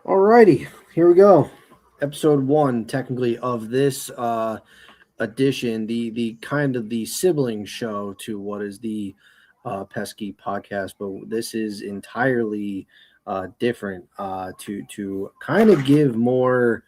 Alrighty, here we go. Episode one, technically, of this edition, the kind of the sibling show to what is the pesky podcast, but this is entirely different to kind of give more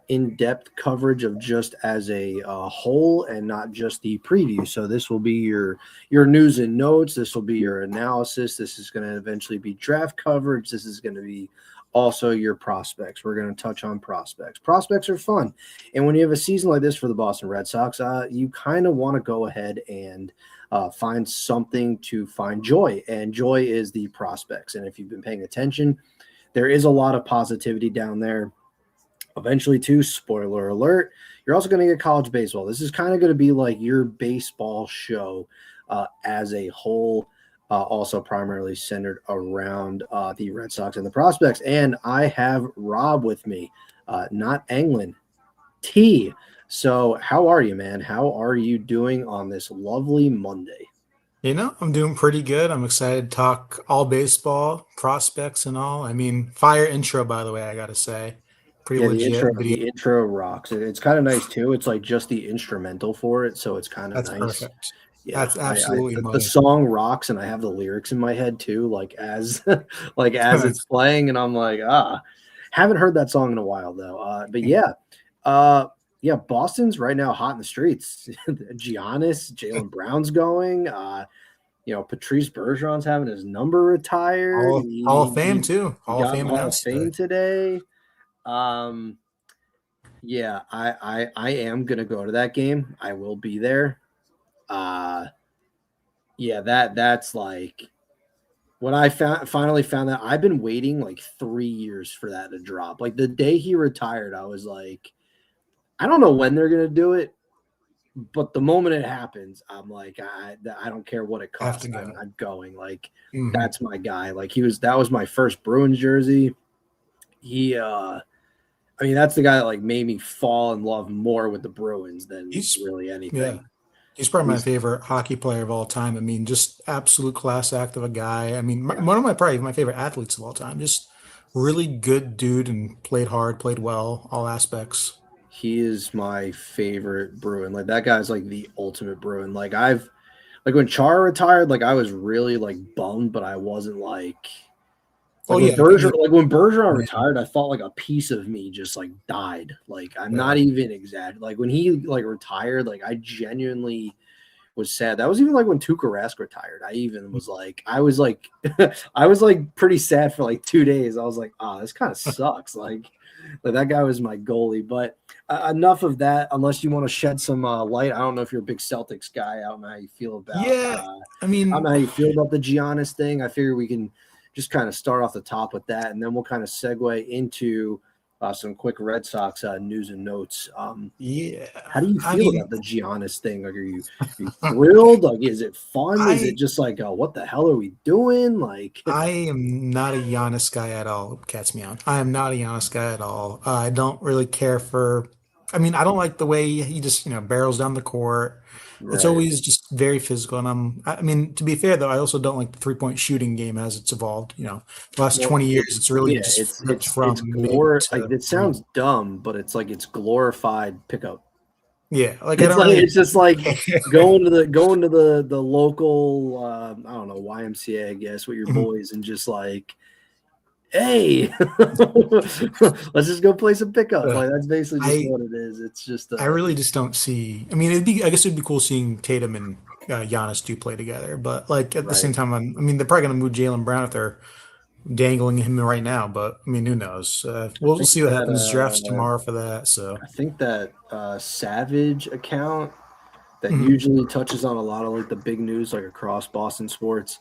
in-depth coverage of just as a whole and not just the preview. So this will be your news and notes. This will be your analysis. This is going to eventually be draft coverage. This is going to be also your prospects. We're going to touch on prospects. Prospects are fun, and when you have a season like this for the Boston Red Sox, you kind of want to go ahead and find something to find joy, and joy is the prospects. And if you've been paying attention, there is a lot of positivity down there. Eventually, too, spoiler alert, you're also going to get college baseball. This is kind of going to be like your baseball show as a whole, also primarily centered around the Red Sox and the prospects. And I have Rob with me, not Anglin, T. So how are you, man? How are you doing on this lovely Monday? I'm doing pretty good. I'm excited to talk all baseball, prospects and all. Fire intro, by the way, I gotta say. Pretty Yeah, the legit intro, video. the intro rocks. It's kind of nice too. It's like just the instrumental for it, so it's kind of That's nice. perfect. Yeah, That's I absolutely the money. song rocks, and I have the lyrics in my head too, like as like as it's playing, and I'm like, haven't heard that song in a while though. But uh, yeah, Boston's right now hot in the streets. Giannis, Jalen Brown's going. Patrice Bergeron's having his number retired. Hall of Fame He too. he Hall of got Fame Hall of announced today. Fame today. Um, yeah, I am gonna go to that game. I will be there. Uh, yeah, that's like when I finally found that. I've been waiting like 3 years for that to drop. Like the day he retired, I was like, I don't know when they're gonna do it, but the moment it happens, I'm like, I don't care what it Have costs. to go. I'm going. Like Hmm. that's my guy. Like that was my first Bruins jersey. He I mean, that's the guy that like made me fall in love more with the Bruins than He's really yeah. anything. He's probably my He's favorite hockey player of all time. Just absolute class act of a guy. yeah, One of my probably my favorite athletes of all time. Just really good dude and played hard, played well, all aspects. he is my favorite Bruin. Like that guy's like the ultimate Bruin. Like when Chara retired, like I was really like bummed, but I wasn't Oh like when yeah, I mean, Bergeron yeah. retired, I felt like a piece of me just like died. Like I'm not Yeah. even exaggerating. Like when he like retired, like I genuinely was sad. That was even like when Tuukka Rask retired. I even was like, I was like, I was like pretty sad for like 2 days. I was like, this kind of sucks. Like that guy was my goalie. But enough of that. Unless you want to shed some light, I don't know if you're a big Celtics guy. I don't know how you feel about. Yeah, I I don't mean, know how you feel about the Giannis thing. I figure we can just kind of start off the top with that, and then we'll kind of segue into some quick Red Sox news and notes. yeah. How do you I feel mean, about the Giannis thing? Like, are you thrilled? Like, is it fun? Is it I just like, what the hell are we doing? Like, I am not a Giannis guy at all. Catch me on. I am not a Giannis guy at all. I don't really care for. I don't like the way he just barrels down the court. It's right? always just very physical, and to be fair though, I also don't like the 3-point shooting game as it's evolved. The last Well, 20 years, it's really yeah, just it's flipped it's from it's mid glor. Like, to it three. sounds dumb, but it's like it's glorified pickup. Yeah, like I It's don't like really. it's just like going to the local I don't know, YMCA, I guess, with your boys, and just like, hey, let's just go play some pickup. Uh, Like that's basically just I what it is. It's just I really just don't see. I guess it'd be cool seeing Tatum and Giannis do play together, but like at the right. same time, they're probably gonna move Jalen Brown if they're dangling him right now. But who knows? I We'll think see what that happens. Drafts tomorrow for that. So I think that Savage account that mhm. usually touches on a lot of like the big news like across Boston sports.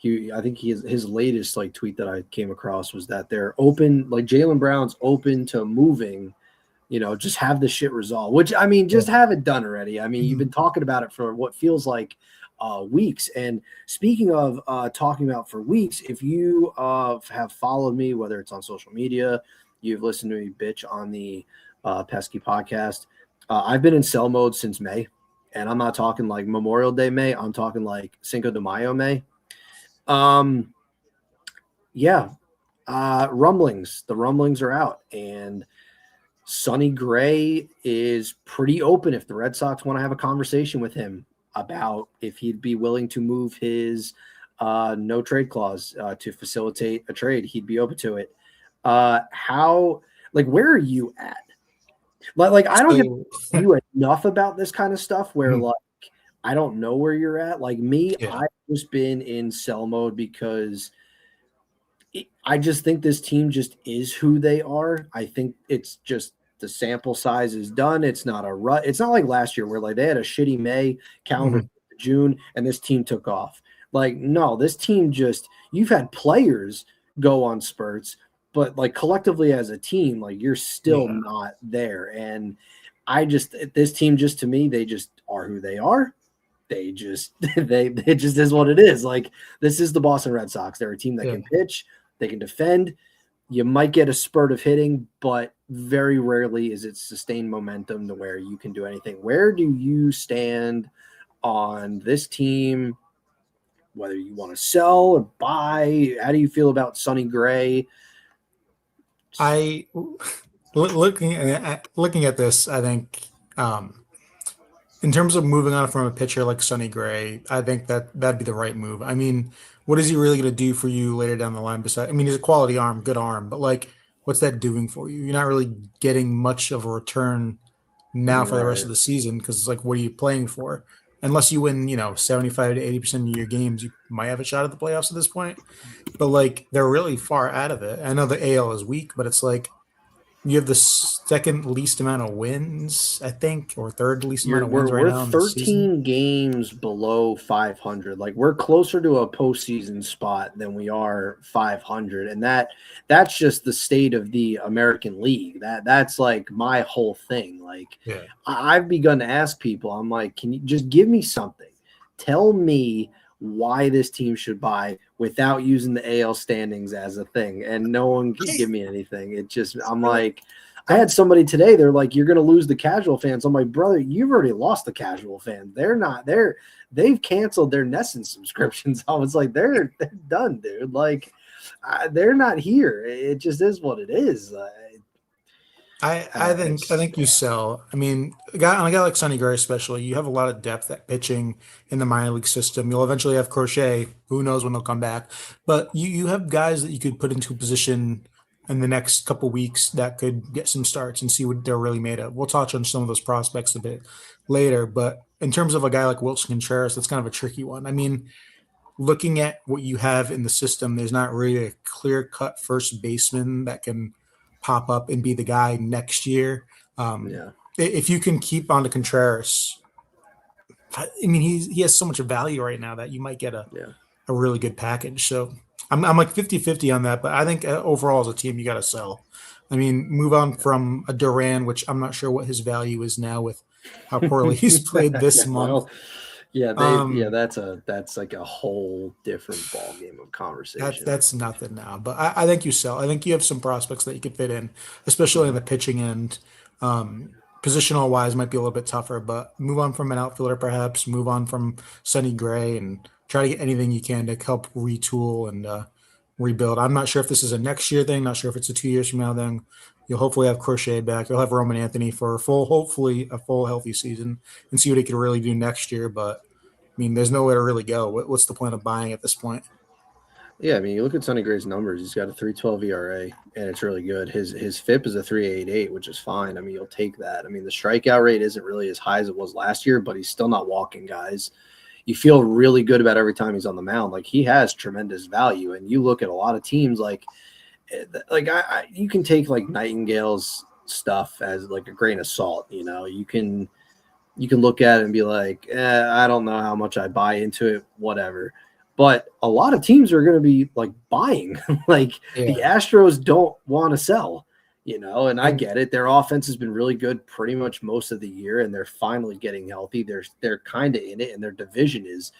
I think his latest like tweet that I came across was that they're open, like Jalen Brown's open to moving, just have the shit resolved. Which I mean, Yeah. just have it done already. I mean, you've been Mhm. talking about it for what feels like weeks. And speaking of talking about for weeks, if you have followed me, whether it's on social media, you've listened to me bitch on the pesky podcast. I've been in sell mode since May, and I'm not talking like Memorial Day May. I'm talking like Cinco de Mayo May. Um, yeah, Rumblings. The rumblings are out, and Sonny Gray is pretty open if the Red Sox want to have a conversation with him about if he'd be willing to move his no trade clause to facilitate a trade. He'd be open to it. Where are you at? Like I don't give you enough about this kind of stuff where like I don't know where you're at. Like me, I've just been in sell mode because I just think this team just is who they are. I think it's just the sample size is done. It's not a rut. It's not like last year where like they had a shitty May calendar June and this team took off. Like, no, this team just you've had players go on spurts, but like collectively as a team, like you're still not there. And I just this team just to me, they just are who they are. They just it just is what it is. Like this is the Boston Red Sox. They're a team that can pitch, they can defend. You might get a spurt of hitting, but very rarely is it sustained momentum to where you can do anything. Where do you stand on this team? Whether you want to sell or buy, how do you feel about Sonny Gray? Looking at this, I think in terms of moving on from a pitcher like Sonny Gray, I think that'd be the right move. I mean, what is he really going to do for you later down the line? Besides, I mean, he's a quality arm, good arm, but like, what's that doing for you? You're not really getting much of a return now for the rest of the season because it's like, what are you playing for? Unless you win, 75 to 80% of your games, you might have a shot at the playoffs at this point. But like, they're really far out of it. I know the AL is weak, but it's like you have the second least amount of wins, I think, or third least amount of wins right now. We're 13 games below 500. Like we're closer to a postseason spot than we are 500, and that's just the state of the American League. That's like my whole thing. Like I've begun to ask people. I'm like, can you just give me something? Tell me why this team should buy without using the AL standings as a thing. And no one can give me anything. It just, I'm like, I had somebody today, they're like, you're going to lose the casual fans. I'm like, brother, you've already lost the casual fans. They're not there. They've canceled their Nesson subscriptions. I was like, they're done, dude. Like they're not here. It just is what it is. I think you sell. I mean, a guy like Sonny Gray, especially, you have a lot of depth at pitching in the minor league system. You'll eventually have Crochet. Who knows when they'll come back? But you have guys that you could put into a position in the next couple weeks that could get some starts and see what they're really made of. We'll touch on some of those prospects a bit later. But in terms of a guy like Wilson Contreras, that's kind of a tricky one. I mean, looking at what you have in the system, there's not really a clear-cut first baseman that can pop up and be the guy next year. If you can keep on to Contreras, I mean, he has so much value right now that you might get a really good package. So I'm like 50-50 on that, but I think overall as a team, you got to sell. I mean, move on from a Duran, which I'm not sure what his value is now with how poorly he's played this month. That's like a whole different ball game of conversation. That's nothing now, but I think you sell. I think you have some prospects that you could fit in, especially in the pitching end. Positional wise might be a little bit tougher, but move on from an outfielder, perhaps move on from Sonny Gray and try to get anything you can to help retool and rebuild. I'm not sure if this is a next year thing, not sure if it's a 2 years from now thing. You'll hopefully have Crochet back. You'll have Roman Anthony for hopefully a full healthy season and see what he could really do next year. But I mean, there's nowhere to really go. What's the point of buying at this point? Yeah, I mean, you look at Sonny Gray's numbers. He's got a 3.12 ERA, and it's really good. His FIP is a 3.88, which is fine. I mean, you'll take that. I mean, the strikeout rate isn't really as high as it was last year, but he's still not walking guys. You feel really good about every time he's on the mound. Like he has tremendous value, and you look at a lot of teams like you can take like Nightingale's stuff as like a grain of salt. You can look at it and be like, I don't know how much I buy into it, whatever. But a lot of teams are going to be like buying. The Astros don't want to sell, and I get it. Their offense has been really good pretty much most of the year, and they're finally getting healthy. They're kind of in it, and their division is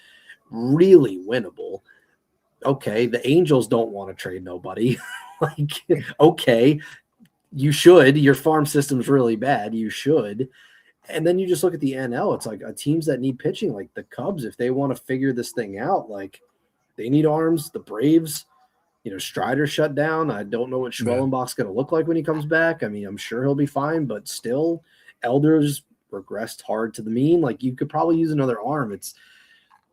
really winnable. Okay, the Angels don't want to trade nobody. Okay, you should. Your farm system's really bad. You should. And then you just look at the NL. It's like teams that need pitching, like the Cubs, if they want to figure this thing out, like they need arms. The Braves, Strider shut down. I don't know what Schwellenbach's going to look like when he comes back. I mean, I'm sure he'll be fine, but still, Elder's regressed hard to the mean. Like, you could probably use another arm.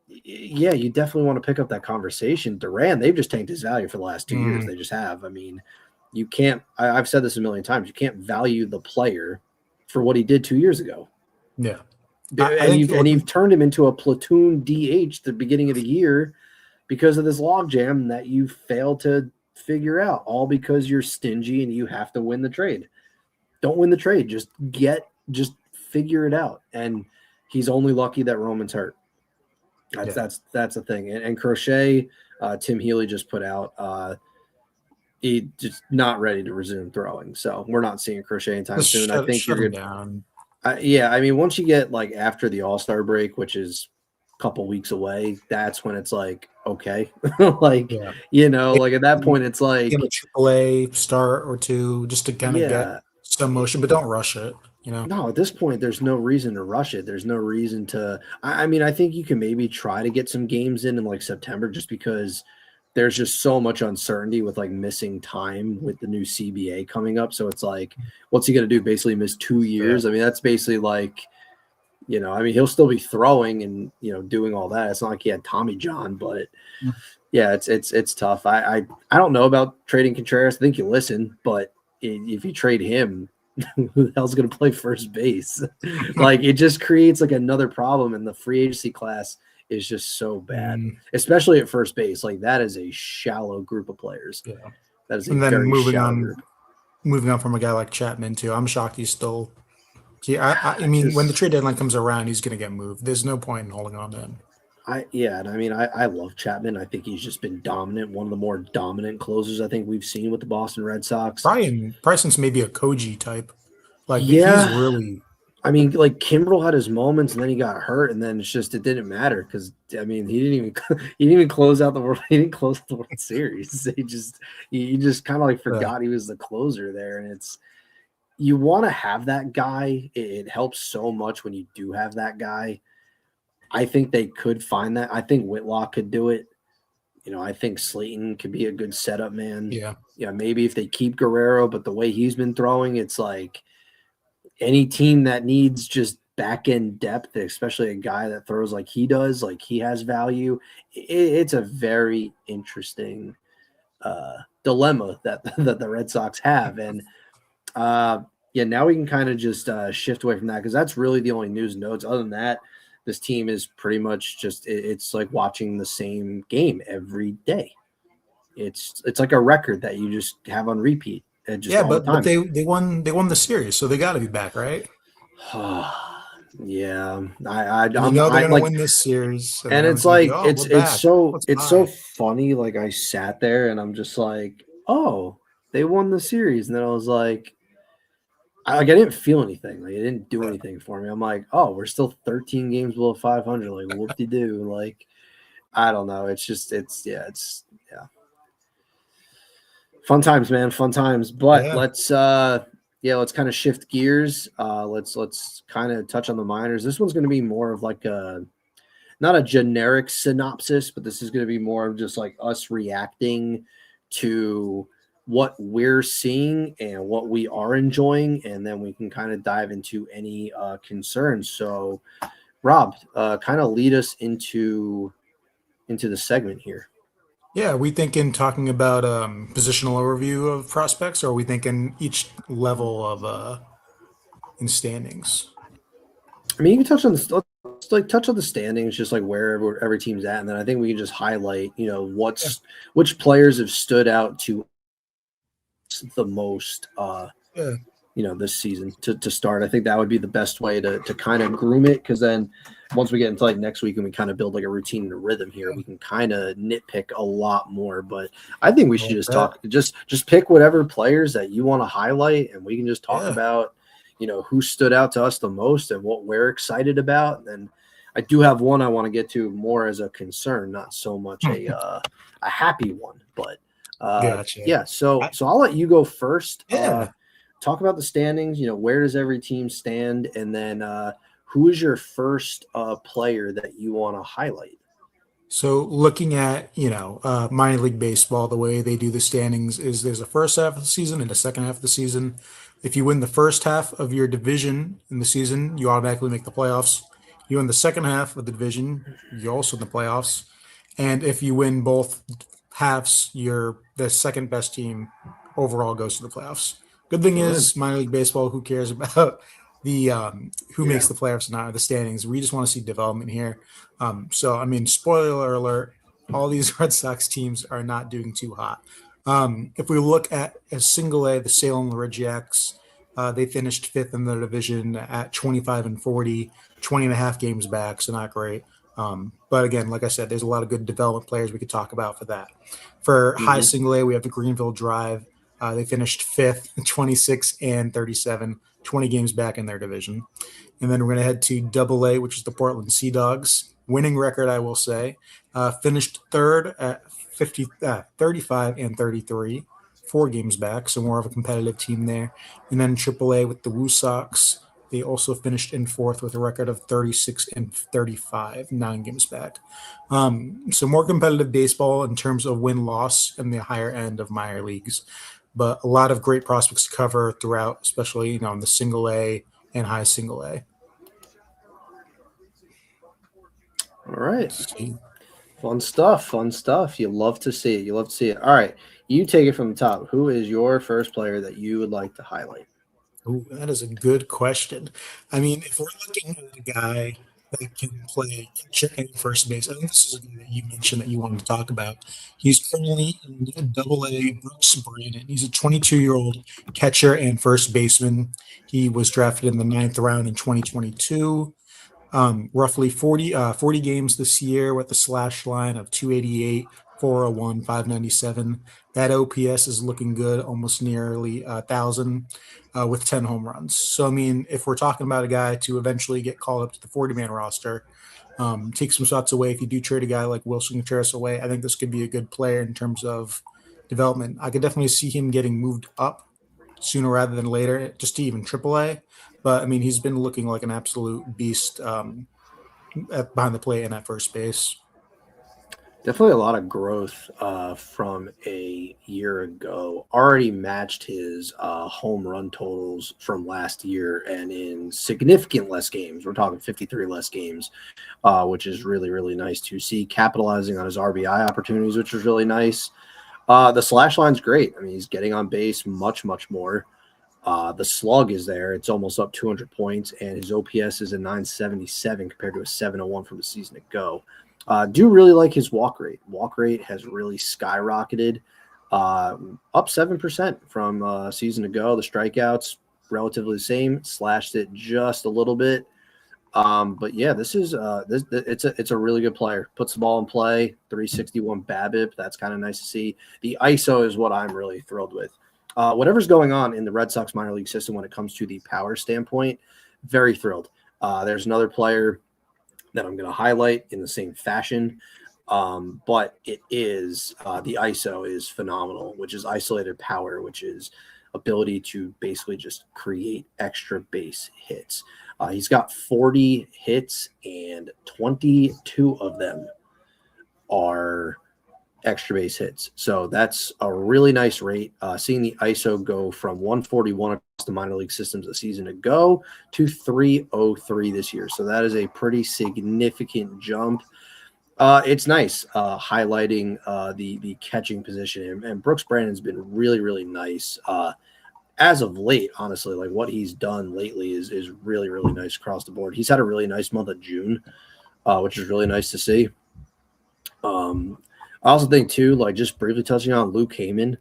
You definitely want to pick up that conversation. Duran, they've just tanked his value for the last 2 years. They just have. I mean, you can't – I've said this a million times. You can't value the player for what he did 2 years ago. Yeah. You've turned him into a platoon DH at the beginning of the year because of this logjam that you failed to figure out, all because you're stingy and you have to win the trade. Don't win the trade. Just figure it out. And he's only lucky that Roman's hurt. That's the thing. And Crochet, Tim Healy just put out, he just not ready to resume throwing. So we're not seeing Crochet anytime soon. I think you're good. Down. I mean, once you get like after the All-Star break, which is a couple weeks away, that's when it's like, okay, like, like at that point, it's like a AAA start or two just to kind of get some motion, but don't rush it. No, at this point, there's no reason to rush it. There's no reason to. I mean, I think you can maybe try to get some games in like September, just because there's just so much uncertainty with like missing time with the new CBA coming up. So it's like, what's he going to do? Basically miss 2 years. Yeah. I mean, that's basically like, I mean, he'll still be throwing and, doing all that. It's not like he had Tommy John, but it's tough. I don't know about trading Contreras. I think you listen, but if you trade him, who the hell's going to play first base? Like, it just creates like another problem, and the free agency class is just so bad, especially at first base. Like, that is a shallow group of players. Yeah. That is moving on from a guy like Chapman too. I'm shocked he's still. I mean, when the trade deadline comes around, he's going to get moved. There's no point in holding on to him. And I mean, I love Chapman. I think he's just been dominant. One of the more dominant closers I think we've seen with the Boston Red Sox. Probably since maybe a Koji type. Like, he's really. I mean, like, Kimbrel had his moments, and then he got hurt, and then it didn't matter because, I mean, he didn't even close out the World. He didn't close out the World Series. He just kind of like forgot he was the closer there, and you want to have that guy. It helps so much when you do have that guy. I think they could find that. I think Whitlock could do it. I think Slayton could be a good setup man. Yeah. Maybe if they keep Guerrero, but the way he's been throwing, it's like any team that needs just back end depth, especially a guy that throws like he does, like he has value. It's a very interesting dilemma that the Red Sox have. And now we can kind of just shift away from that, because that's really the only news and notes. Other than that, this team is pretty much just, it's like watching the same game every day. It's like a record that you just have on repeat. But they won the series, so they got to be back, right? Yeah, they're gonna win this series, and it's like it's so funny. Like, I sat there and I'm just like, oh, they won the series, and then I was like, I didn't feel anything. Like, it didn't do anything for me. I'm like, oh, we're still 13 games below 500. Like, whoop-de-doo. Like, I don't know. It's fun times, man. Fun times. But let's kind of shift gears. Let's kind of touch on the minors. This one's going to be more of like not a generic synopsis, but this is going to be more of just like us reacting to what we're seeing and what we are enjoying, and then we can kind of dive into any concerns. So, Rob, kind of lead us into the segment here. Yeah, are we thinking talking about positional overview of prospects, or are we thinking each level of in standings? I mean, you can touch on the standings, just like where every team's at, and then I think we can just highlight, which players have stood out to the most this season to start. I think that would be the best way to kind of groom it, because then once we get into like next week and we kind of build like a routine and a rhythm here, we can kind of nitpick a lot more. But I think we should just pick whatever players that you want to highlight, and we can just talk about who stood out to us the most and what we're excited about. And then I do have one I want to get to more as a concern, not so much a happy one, but gotcha. So I'll let you go first. Talk about the standings. Where does every team stand, and then who is your first player that you want to highlight? So looking at, minor league baseball, the way they do the standings is there's a first half of the season and a second half of the season. If you win the first half of your division in the season, you automatically make the playoffs. You win the second half of the division, you're also in the playoffs. And if you win both halves, you're the second best team overall goes to the playoffs. Good thing All right. is minor league baseball, who cares about the who Yeah. makes the playoffs and not the standings? We just want to see development here. So, I mean, spoiler alert, all these Red Sox teams are not doing too hot. If we look at a single A, the Salem Ridgeacs, they finished fifth in the division at 25 and 40, 20 and a half games back, so not great. But again, like I said, there's a lot of good development players we could talk about for that. For high Mhm. single A, we have the Greenville Drive. They finished fifth, 26 and 37, 20 games back in their division. And then we're going to head to double A, which is the Portland Sea Dogs. Winning record, I will say. Finished third at 35 and 33, 4 games back. So more of a competitive team there. And then triple A with the Woo Sox. They also finished in fourth with a record of 36 and 35, 9 games back. So more competitive baseball in terms of win loss in the higher end of minor leagues, but a lot of great prospects to cover throughout, especially in the single A and high single A. All right. Let's see. Fun stuff. Fun stuff. You love to see it. You love to see it. All right. You take it from the top. Who is your first player that you would like to highlight? Ooh, that is a good question. I mean, if we're looking at a guy that can play catcher and first base, I think this is a guy that you mentioned that you wanted to talk about. He's currently in double A, Brooks Brandon. He's a 22-year-old catcher and first baseman. He was drafted in the ninth round in 2022. Roughly 40 games this year with a slash line of 288, 401, 597. That OPS is looking good, almost nearly 1,000 with 10 home runs. So, I mean, if we're talking about a guy to eventually get called up to the 40-man roster, take some shots away. If you do trade a guy like Wilson Contreras away, I think this could be a good player in terms of development. I could definitely see him getting moved up sooner rather than later, just to even AAA. But I mean, he's been looking like an absolute beast behind the plate and at first base. Definitely a lot of growth from a year ago. Already matched his home run totals from last year and in significant less games. We're talking 53 less games, which is really, really nice to see. Capitalizing on his RBI opportunities, which is really nice. The slash line's great. I mean, he's getting on base much, much more. The slug is there. It's almost up 200 points, and his OPS is a 977 compared to a 701 from the season ago. Do really like his walk rate. Walk rate has really skyrocketed, up 7% from season ago. The strikeouts relatively the same, slashed it just a little bit. But yeah, this is it's a really good player. Puts the ball in play, 361 BABIP. That's kind of nice to see. The ISO is what I'm really thrilled with. Whatever's going on in the Red Sox minor league system when it comes to the power standpoint, very thrilled. There's another player that I'm going to highlight in the same fashion. But it is the ISO is phenomenal, which is isolated power, which is ability to basically just create extra base hits. He's got 40 hits and 22 of them are extra base hits. So that's a really nice rate. Seeing the ISO go from 141 across the minor league systems a season ago to 303 this year. So that is a pretty significant jump. It's nice highlighting the catching position. And Brooks Brandon's been really, really nice. As of late, honestly, like what he's done lately is really, really nice across the board. He's had a really nice month of June, which is really nice to see. I also think too, like just briefly touching on Luke Heyman,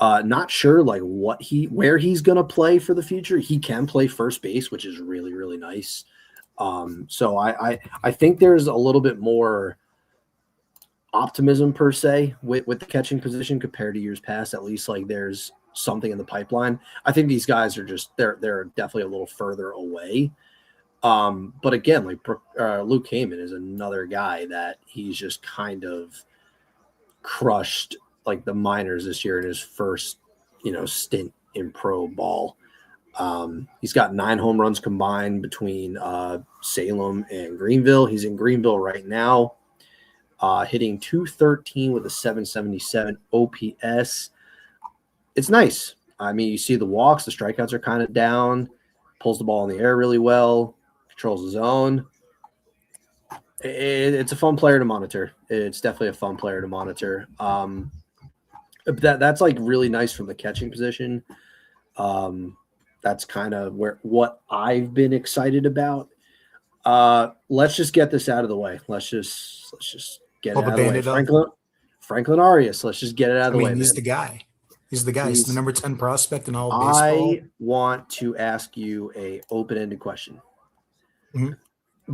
not sure like where he's gonna play for the future. He can play first base, which is really, really nice. So I think there's a little bit more optimism per se with the catching position compared to years past. At least like there's something in the pipeline. I think these guys are just they're definitely a little further away. But again, like Luke Heyman is another guy that he's just kind of crushed like the minors this year in his first, stint in pro ball. He's got 9 home runs combined between Salem and Greenville. He's in Greenville right now. hitting 213 with a 777 OPS. It's nice. I mean, you see the walks, the strikeouts are kind of down, pulls the ball in the air really well, controls his zone. It's a fun player to monitor. It's definitely a fun player to monitor. That's like really nice from the catching position. That's kind of what I've been excited about. Let's just get this out of the way. Let's just get Pull it the out of the way. Band-Aid off. Franklin Arias. Let's just get it out of the way. He's man. the guy. He's the guy. He's the number 10 prospect in all of baseball. I want to ask you a open-ended question. Mm-hmm.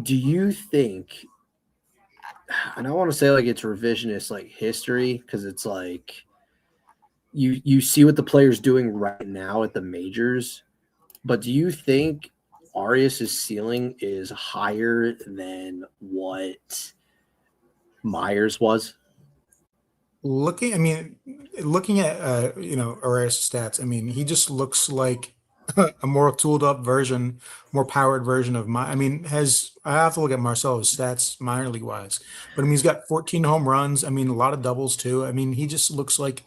Do you think, and I want to say like it's revisionist like history, because it's like you see what the player's doing right now at the majors, but do you think Arias' ceiling is higher than what Myers was? Looking at Arias' stats, I mean, he just looks like a more tooled up version, more powered version of I have to look at Marcelo's stats minor league wise, but I mean, he's got 14 home runs. I mean, a lot of doubles too. I mean, he just looks like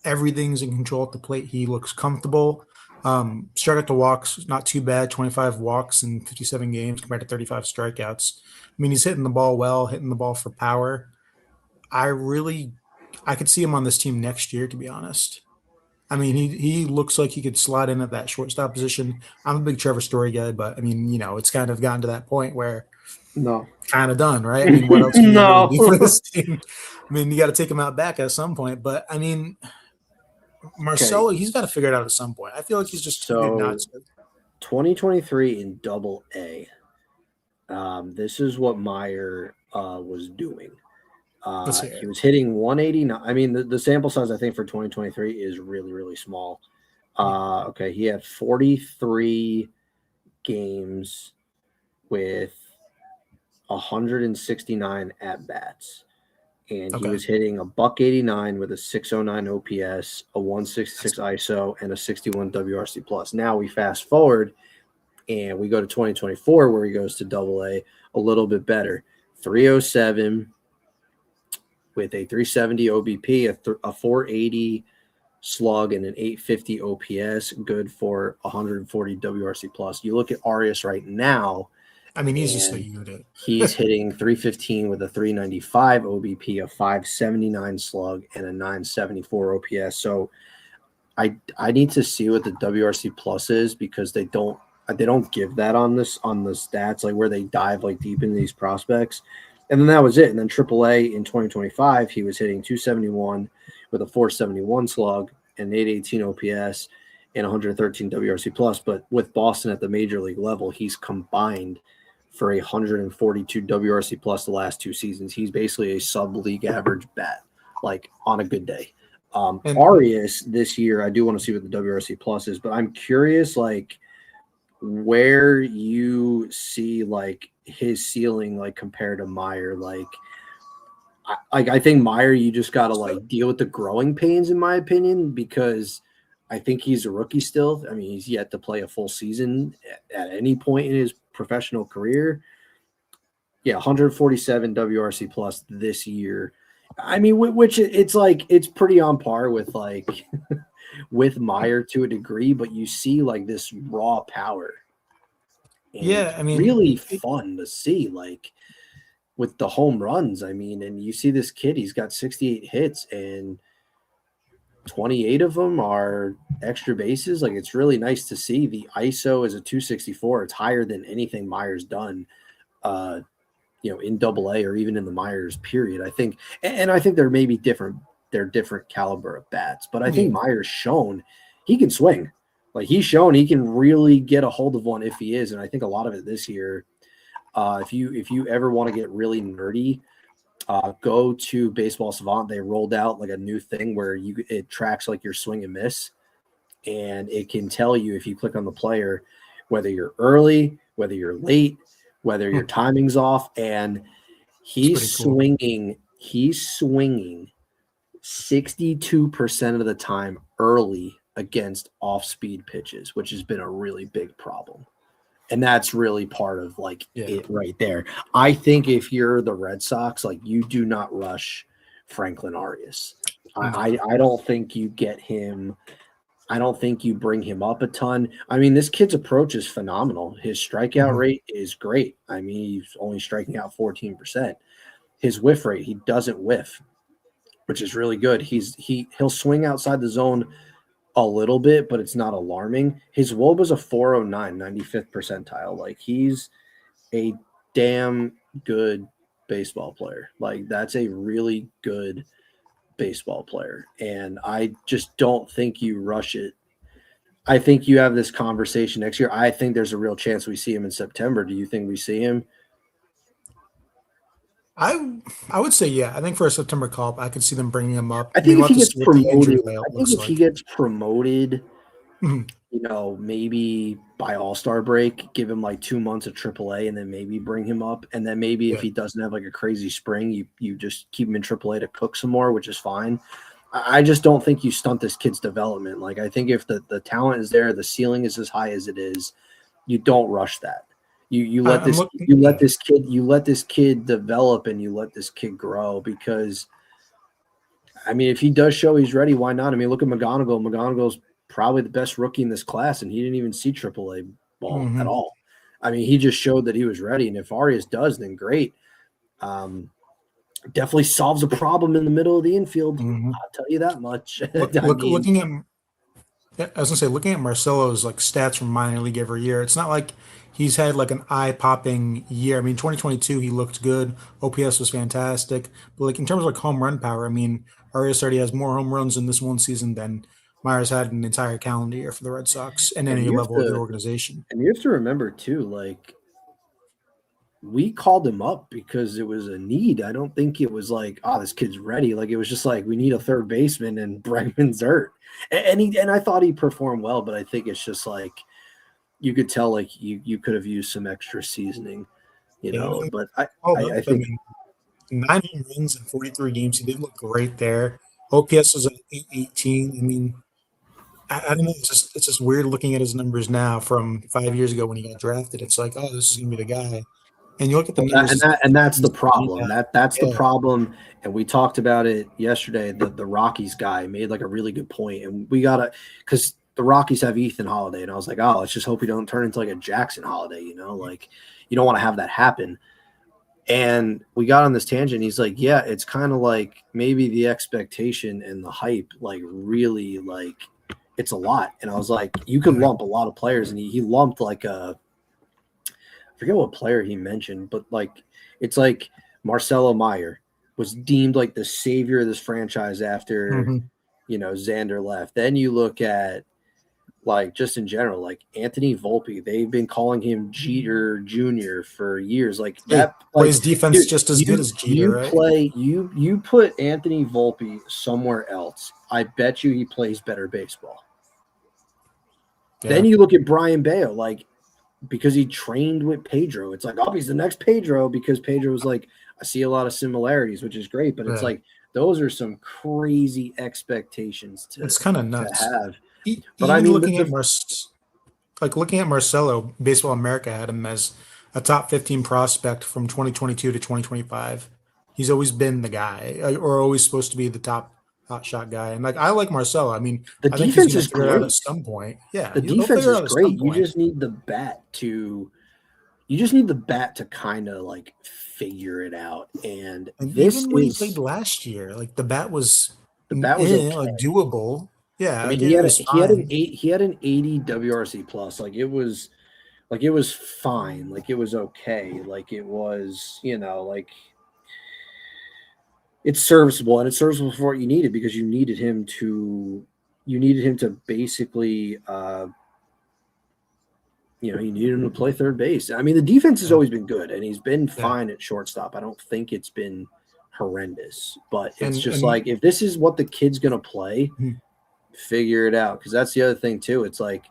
everything's in control at the plate. He looks comfortable. Strikeout to walks, not too bad. 25 walks in 57 games compared to 35 strikeouts. I mean, he's hitting the ball well, hitting the ball for power. I could see him on this team next year, to be honest. I mean, he looks like he could slide in at that shortstop position. I'm a big Trevor Story guy, but I mean, it's kind of gotten to that point where kind of done, right? I mean, what else can you really do for this team? I mean, you got to take him out back at some point, but I mean, Marcelo, he's got to figure it out at some point. I feel like he's just too good not to. 2023 in Double A. This is what Meyer was doing. He was hitting 189. I mean, the sample size I think for 2023 is really, really small. Okay, he had 43 games with 169 at bats. And he was hitting a $189 with a 609 OPS, a 166 ISO, and a 61 WRC plus. Now we fast forward and we go to 2024 where he goes to Double A, a little bit better. 307 with a 370 OBP, a 480 slug, and an 850 OPS, good for 140 WRC plus. You look at Arias right now. I mean, he's just a unit. He's hitting 315 with a 395 OBP, a 579 slug, and a 974 OPS. So I need to see what the WRC plus is, because they don't give that on the stats, like where they dive like deep into these prospects. And then that was it. And then AAA in 2025, he was hitting 271 with a 471 slug and 818 OPS and 113 WRC plus. But with Boston at the major league level, he's combined for 142 WRC plus the last 2 seasons. He's basically a sub-league average bat, like on a good day. Arias this year, I do want to see what the WRC plus is, but I'm curious, like, where you see like his ceiling, like compared to Meyer. Like I think Meyer, you just got to like deal with the growing pains, in my opinion, because I think he's a rookie still. I mean, he's yet to play a full season at any point in his professional career. Yeah, 147 WRC plus this year. I mean, which it's like it's pretty on par with like with Meyer to a degree, but you see like this raw power. And yeah, I mean, really fun to see, like with the home runs. I mean, and you see this kid, he's got 68 hits and 28 of them are extra bases. Like, it's really nice to see. The ISO is a 264. It's higher than anything Meyer's done, in Double A or even in the Myers period. I think, and I think there may be different caliber of bats, but I think Meyer's shown he can swing. Like, he's shown he can really get a hold of one if he is. And I think a lot of it this year, if you ever want to get really nerdy, go to Baseball Savant. They rolled out like a new thing where it tracks like your swing and miss, and it can tell you if you click on the player whether you're early, whether you're late, whether your timing's off. And he's swinging 62% of the time early against off-speed pitches, which has been a really big problem. And that's really part of it right there. I think if you're the Red Sox, you do not rush Franklin Arias. I don't think you get him. I don't think you bring him up a ton. I mean, this kid's approach is phenomenal. His strikeout rate is great. I mean, he's only striking out 14%. His whiff rate, he doesn't whiff, which is really good. He'll swing outside the zone a little bit, but it's not alarming. His WOBA was a 409, 95th percentile. He's a damn good baseball player. That's a really good baseball player. And I just don't think you rush it. I think you have this conversation next year. I think there's a real chance we see him in September. Do you think we see him? I would say, yeah. I think for a September call-up, I could see them bringing him up. I think if he gets promoted, he gets promoted, maybe by All-Star break, give him 2 months of AAA, and then maybe bring him up. And then maybe if he doesn't have a crazy spring, you just keep him in AAA to cook some more, which is fine. I just don't think you stunt this kid's development. I think if the talent is there, the ceiling is as high as it is, you don't rush that. You let this kid develop, and you let this kid grow, because I mean, if he does show he's ready, why not? I mean, look at McGonigal. McGonigal's probably the best rookie in this class, and he didn't even see AAA ball at all. I mean, he just showed that he was ready, and if Arias does, then great. Definitely solves a problem in the middle of the infield. I'll tell you that much. Looking at Marcelo's stats from minor league every year, it's not like he's had an eye-popping year. I mean, 2022 he looked good. OPS was fantastic, but in terms of home run power, I mean, Arias already has more home runs in this one season than Myers had an entire calendar year for the Red Sox and any level of the organization. And you have to remember too, we called him up because it was a need. I don't think it was this kid's ready. It was just we need a third baseman, and Bregman's hurt. And I thought he performed well, but I think it's just you could tell you could have used some extra seasoning, But I think 9 runs in 43 games. He did look great there. OPS was at 818. I mean, I don't know. It's just weird looking at his numbers now from 5 years ago when he got drafted. It's this is gonna be the guy. And you look at the numbers, and that's the problem. That's the problem. And we talked about it yesterday. The Rockies guy made a really good point, and we gotta, because the Rockies have Ethan Holiday, and I was let's just hope we don't turn into a Jackson Holiday. You don't want to have that happen. And we got on this tangent. He's yeah, it's kind of maybe the expectation and the hype, really it's a lot. And I was you could lump a lot of players, and he lumped I forget what player he mentioned, but it's Marcelo Meyer was deemed the savior of this franchise after Xander left. Then you look at just in general, Anthony Volpe, they've been calling him Jeter Jr. for years. That plays defense just as good as Jeter, right? You put Anthony Volpe somewhere else, I bet you he plays better baseball. Yeah. Then you look at Brian Bayo, because he trained with Pedro. It's he's the next Pedro, because Pedro was I see a lot of similarities, which is great, but it's those are some crazy expectations it's kind of nuts to have. But I mean, looking at Marcelo, Baseball America had him as a top 15 prospect from 2022 to 2025. He's always been the guy, or always supposed to be the top hot shot guy. And I like Marcelo. I mean, the defense is great at some point. Yeah, the defense is great. You just need the bat to kind of figure it out. And this even when he played last year, the bat was okay. Doable. Yeah, I mean, he had an 80 WRC plus. It was fine. It was okay. It was, it's serviceable, and it's serviceable for what you needed, because you needed him to basically you needed him to play third base. I mean, the defense has always been good, and he's been fine at shortstop. I don't think it's been horrendous, but it's if this is what the kid's gonna play, figure it out, because that's the other thing too. It's where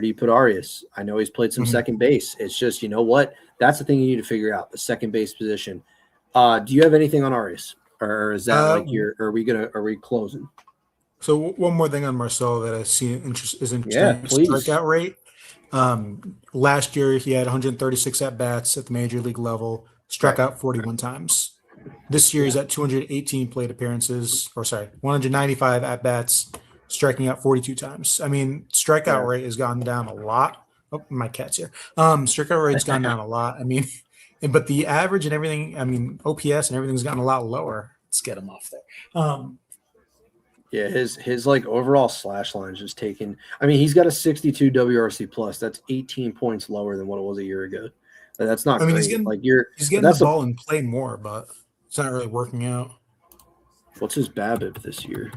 do you put Arias? I know he's played some second base. It's just, what? That's the thing you need to figure out, the second base position. Do you have anything on Arias, or is that are we closing? So one more thing on Marcelo that I see is interesting. Yeah, please. Strikeout rate. Last year, he had 136 at bats at the major league level, struck out 41 times. This year, he's at 218 plate appearances, 195 at bats, striking out 42 times. I mean, strikeout rate has gone down a lot. Oh, my cat's here. Strikeout rate's gone down a lot. I mean, but the average and everything, I mean, OPS and everything's gotten a lot lower. Let's get him off there. Yeah, his like overall slash line is just taken. I mean, he's got a 62 WRC plus. That's 18 points lower than what it was a year ago. That's not great. He's getting the ball and play more, but it's not really working out. What's his BABIP this year?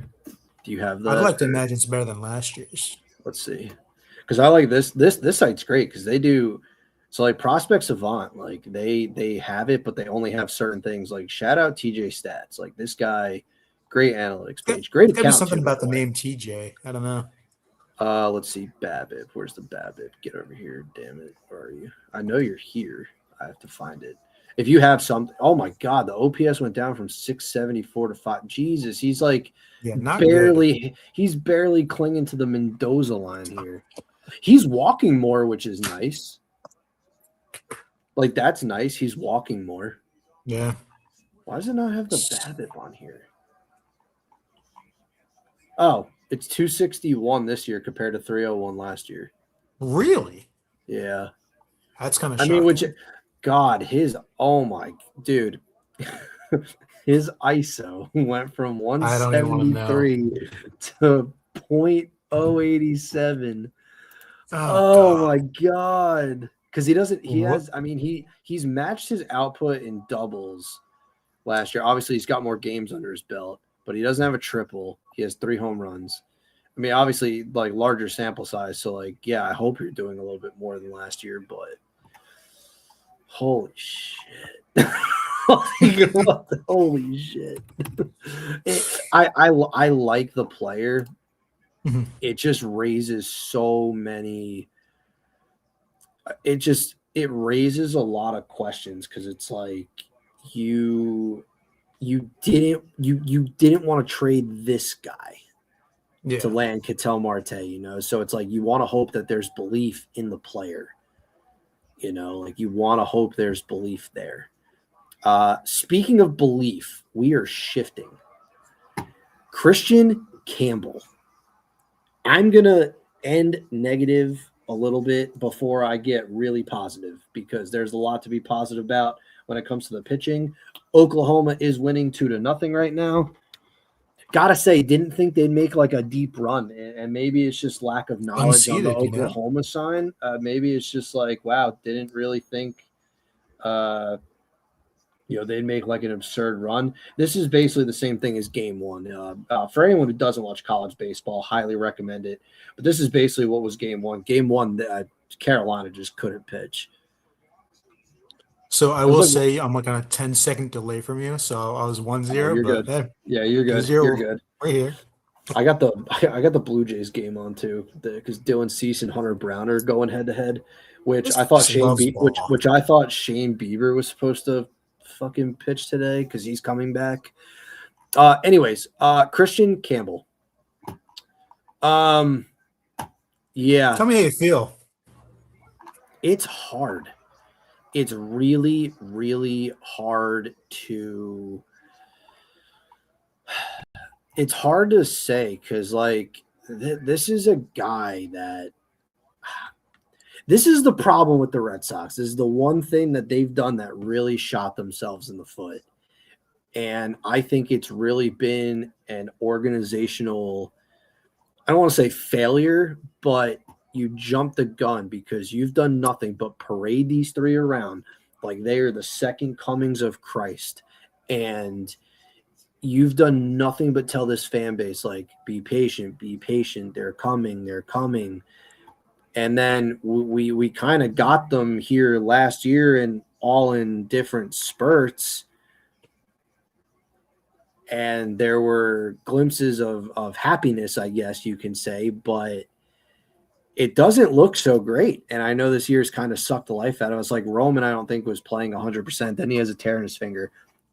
Do you have that? I'd like to imagine it's better than last year's. Let's see, because I like this site's great because they do. So like Prospect Savant, like they have it, but they only have certain things. Like shout out TJ Stats, like this guy. Great analytics page. Great account. There's something about the name TJ. I don't know. Let's see. BABIP. Where's the BABIP? Get over here. Damn it. Where are you? I know you're here. I have to find it. If you have something. Oh, my God. The OPS went down from 674 to 5. Jesus. He's like barely good. He's barely clinging to the Mendoza line here. He's walking more, which is nice. Like, that's nice. He's walking more. Yeah. Why does it not have the BABIP on here? Oh, it's 261 this year compared to 301 last year. Really? Yeah. That's kind of shocking. Oh my, dude. His ISO went from 173 to 0.087. Oh my God. Because he's matched his output in doubles last year. Obviously, he's got more games under his belt, but he doesn't have a triple. He has 3 home runs. I mean, obviously, like larger sample size. So, like, yeah, I hope you're doing a little bit more than last year, but holy shit. Holy shit. I like the player. Mm-hmm. It just raises so many. It raises a lot of questions because it's like you didn't want to trade this guy to land Ketel Marte, so it's like you want to hope that there's belief in the player, like you want to hope there's belief there. Speaking of belief, we are shifting. Christian Campbell. I'm gonna end negative a little bit before I get really positive because there's a lot to be positive about when it comes to the pitching. Oklahoma is winning 2-0 right now. Gotta say, didn't think they'd make like a deep run, and maybe it's just lack of knowledge on the Oklahoma side. Maybe it's just like, wow, didn't really think, they'd make like an absurd run. This is basically the same thing as Game 1. For anyone who doesn't watch college baseball, highly recommend it. But this is basically what was Game 1. Game 1, Carolina just couldn't pitch. So I will say I'm like on a 10-second delay from you. So I was 1-0. You're good. Yeah, you're good. 2-0. You're good. Right here. I got the Blue Jays game on too because Dylan Cease and Hunter Brown are going head to head, which I thought Shane Bieber was supposed to fucking pitch today because he's coming back. Anyways, Christian Campbell. Yeah. Tell me how you feel. It's hard. It's really, really hard to. It's hard to say because, like, this is a guy that. This is the problem with the Red Sox. This is the one thing that they've done that really shot themselves in the foot. And I think it's really been an organizational, I don't want to say failure, but you jumped the gun because you've done nothing but parade these 3 around like they are the second comings of Christ. And you've done nothing but tell this fan base, like, be patient, they're coming. And then we kind of got them here last year and all in different spurts. And there were glimpses of happiness, I guess you can say, but it doesn't look so great. And I know this year's kind of sucked the life out of us. Like Roman, I don't think was playing 100%. Then he has a tear in his finger,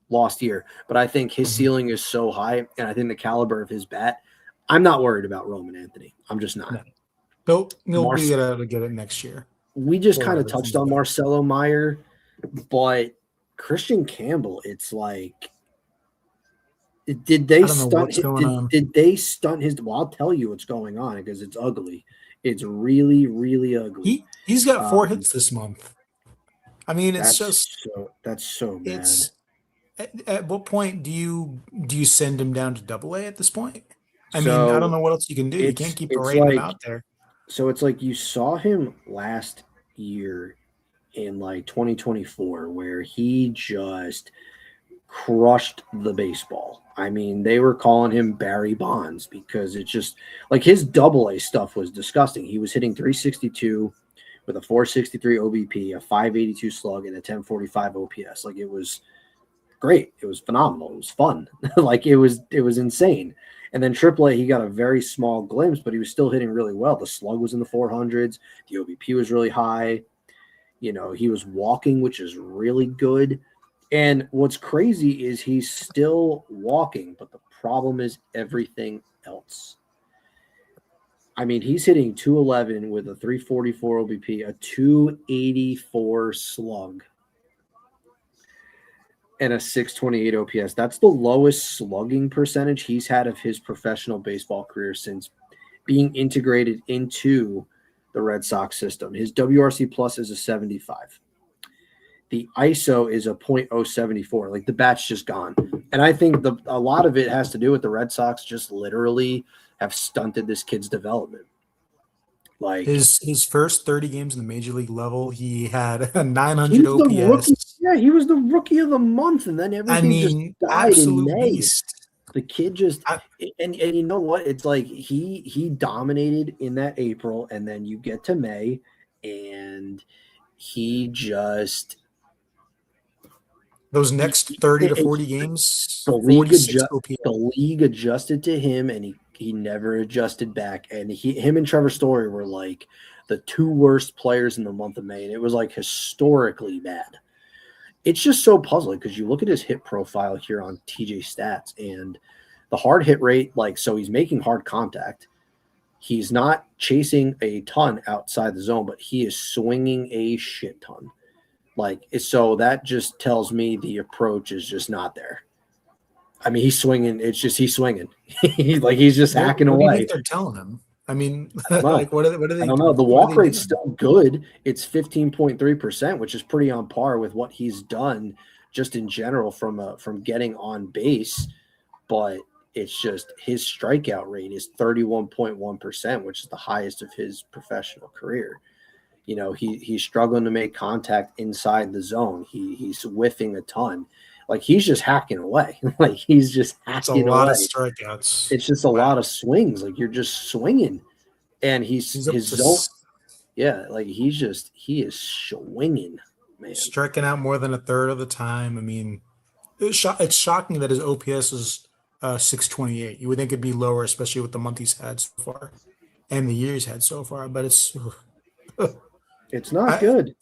lost year. But I think his ceiling is so high, and I think the caliber of his bat, I'm not worried about Roman Anthony. I'm just not. He'll be able to get it next year. We just kind of touched on Marcelo Meyer, but Christian Campbell, it's like, did they stunt his? Well, I'll tell you what's going on because it's ugly. It's really, really ugly. He's got 4 hits this month. I mean, that's so bad. At what point do you send him down to Double-A at this point? I mean, I don't know what else you can do. You can't keep parading him out there. So it's like you saw him last year in like 2024 where he just crushed the baseball. I mean, they were calling him Barry Bonds because it's just like his Double-A stuff was disgusting. He was hitting 362 with a 463 OBP, a 582 slug, and a 1045 OPS. Like, it was great. It was phenomenal. It was fun. Like, it was insane. And then AAA, he got a very small glimpse, but he was still hitting really well. The slug was in the 400s. The OBP was really high. You know, he was walking, which is really good. And what's crazy is he's still walking, but the problem is everything else. I mean, he's hitting 211 with a 344 OBP, a 284 slug, and a 628 OPS. That's the lowest slugging percentage he's had of his professional baseball career since being integrated into the Red Sox system. His WRC plus is a 75. The ISO is a .074. Like, the bat's just gone. And I think a lot of it has to do with the Red Sox just literally have stunted this kid's development. Like, his first 30 games in the major league level, he had a 900 OPS. He was the rookie of the month, and then everything just died in May. Beast. The kid just and you know what? It's like he dominated in that April, and then you get to May, and he just those next 30 to 40 games, the league adjusted to him, and he never adjusted back. And him and Trevor Story were like the 2 worst players in the month of May, and it was like historically bad. It's just so puzzling because you look at his hit profile here on TJ Stats, and the hard hit rate, like, so he's making hard contact. He's not chasing a ton outside the zone, but he is swinging a shit ton. Like, so that just tells me the approach is just not there. I mean, he's swinging. It's just he's swinging. He's just hacking away. What do you think they're telling him? I mean, like, what are they? I don't know. The walk rate's still good. It's 15.3%, which is pretty on par with what he's done just in general from getting on base. But it's just his strikeout rate is 31.1%, which is the highest of his professional career. You know, he's struggling to make contact inside the zone. He's whiffing a ton. Like, he's just hacking away. Like, he's just hacking away. It's a lot of strikeouts. It's just a lot of swings. Like, you're just swinging. And he's his zone. Yeah, like, he is swinging, man. Striking out more than a third of the time. I mean, it's shocking that his OPS is 628. You would think it'd be lower, especially with the month he's had so far and the year he's had so far. But it's not good.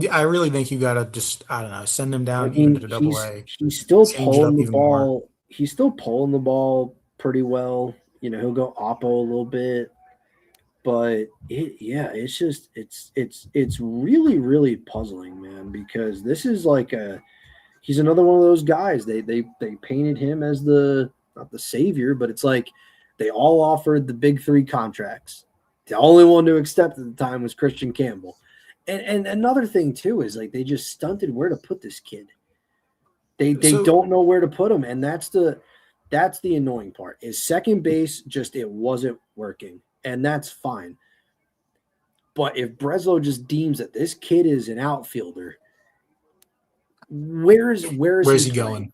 I really think you gotta just, I don't know, send him down into Double-A. He's still pulling the ball. More. He's still pulling the ball pretty well. You know, he'll go oppo a little bit, but it's just it's really, really puzzling, man. Because this is like he's another one of those guys. They painted him as not the savior, but it's like they all offered the big 3 contracts. The only one to accept at the time was Christian Campbell. And another thing, too, is like they just stunted where to put this kid. They don't know where to put him, and that's the annoying part. Is second base just it wasn't working, and that's fine. But if Breslow just deems that this kid is an outfielder, where is he going?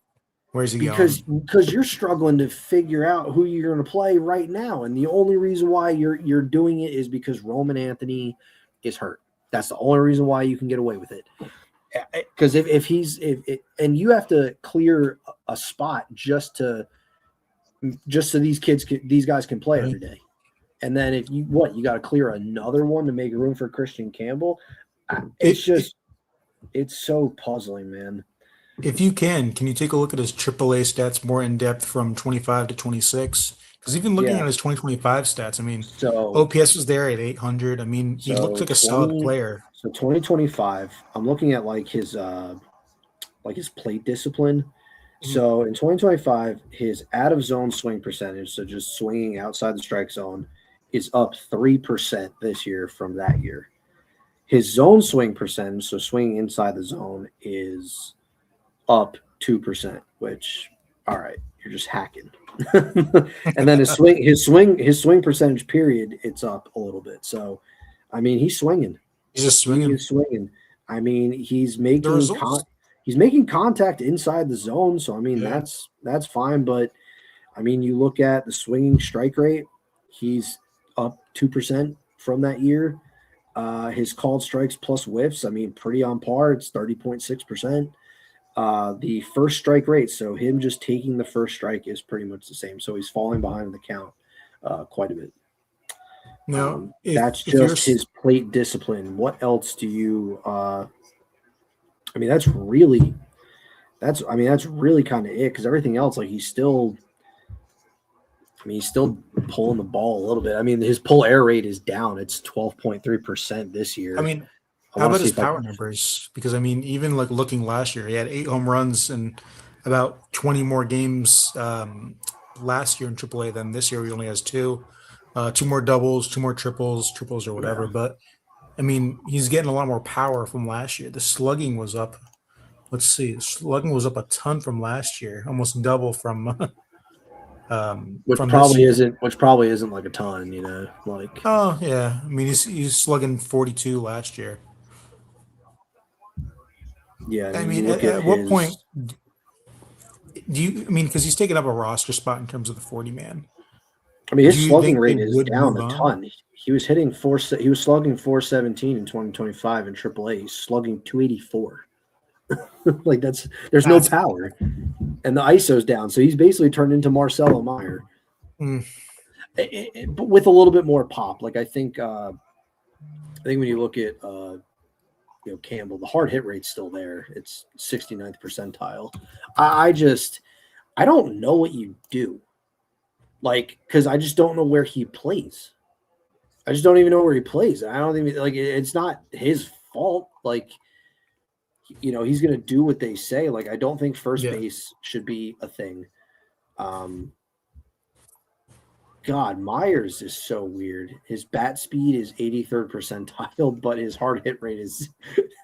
Where's he going? Because you're struggling to figure out who you're going to play right now, and the only reason why you're doing it is because Roman Anthony is hurt. That's the only reason why you can get away with it. Because if and you have to clear a spot just so these guys can play every day. And then if you got to clear another one to make room for Christian Campbell. It's so puzzling, man. If you can you take a look at his AAA stats more in depth from 25 to 26? Because even looking at his 2025 stats, I mean, So OPS was there at 800. I mean, he looked like a solid player. So 2025, I'm looking at like his plate discipline. So in 2025, his out of zone swing percentage, so just swinging outside the strike zone, is up 3% this year from that year. His zone swing percentage, so swinging inside the zone, is up 2%, which, all right, you're just hacking. And then his swing percentage period, it's up a little bit. So, I mean, he's swinging. He's just swinging. He's swinging. I mean, he's making contact inside the zone. So, I mean, that's fine. But, I mean, you look at the swinging strike rate, he's up 2% from that year. His called strikes plus whiffs, I mean, pretty on par. It's 30.6%. The first strike rate, so him just taking the first strike is pretty much the same. So he's falling behind the count quite a bit. No, that's just his plate discipline. What else do you? I mean, that's really kind of it, because everything else, like he's still pulling the ball a little bit. I mean, his pull air rate is down. It's 12.3% this year. I mean, how about his power numbers? Because, I mean, even like looking last year, he had 8 home runs and about 20 more games last year in AAA than this year. He only has 2. 2 more doubles, 2 more triples or whatever. Yeah. But, I mean, he's getting a lot more power from last year. The slugging was up. Let's see. The slugging was up a ton from last year, almost double from which probably isn't like a ton, like. Oh yeah, I mean he's slugging 42 last year. Yeah, I mean, at what point do you? I mean, because he's taking up a roster spot in terms of the 40 man. I mean, his slugging rate is down a ton. He was slugging 417 in 2025 in AAA. He's slugging 284. Like there's no power, and the ISO's down, so he's basically turned into Marcelo Meyer, but with a little bit more pop. Like I think when you look at Campbell, the hard hit rate's still there. It's 69th percentile. I don't know what you do, like, because I just don't know where he plays. I just don't even know where he plays. I don't think it's not his fault. Like. He's going to do what they say. Like, I don't think first base should be a thing. God, Myers is so weird. His bat speed is 83rd percentile, but his hard hit rate is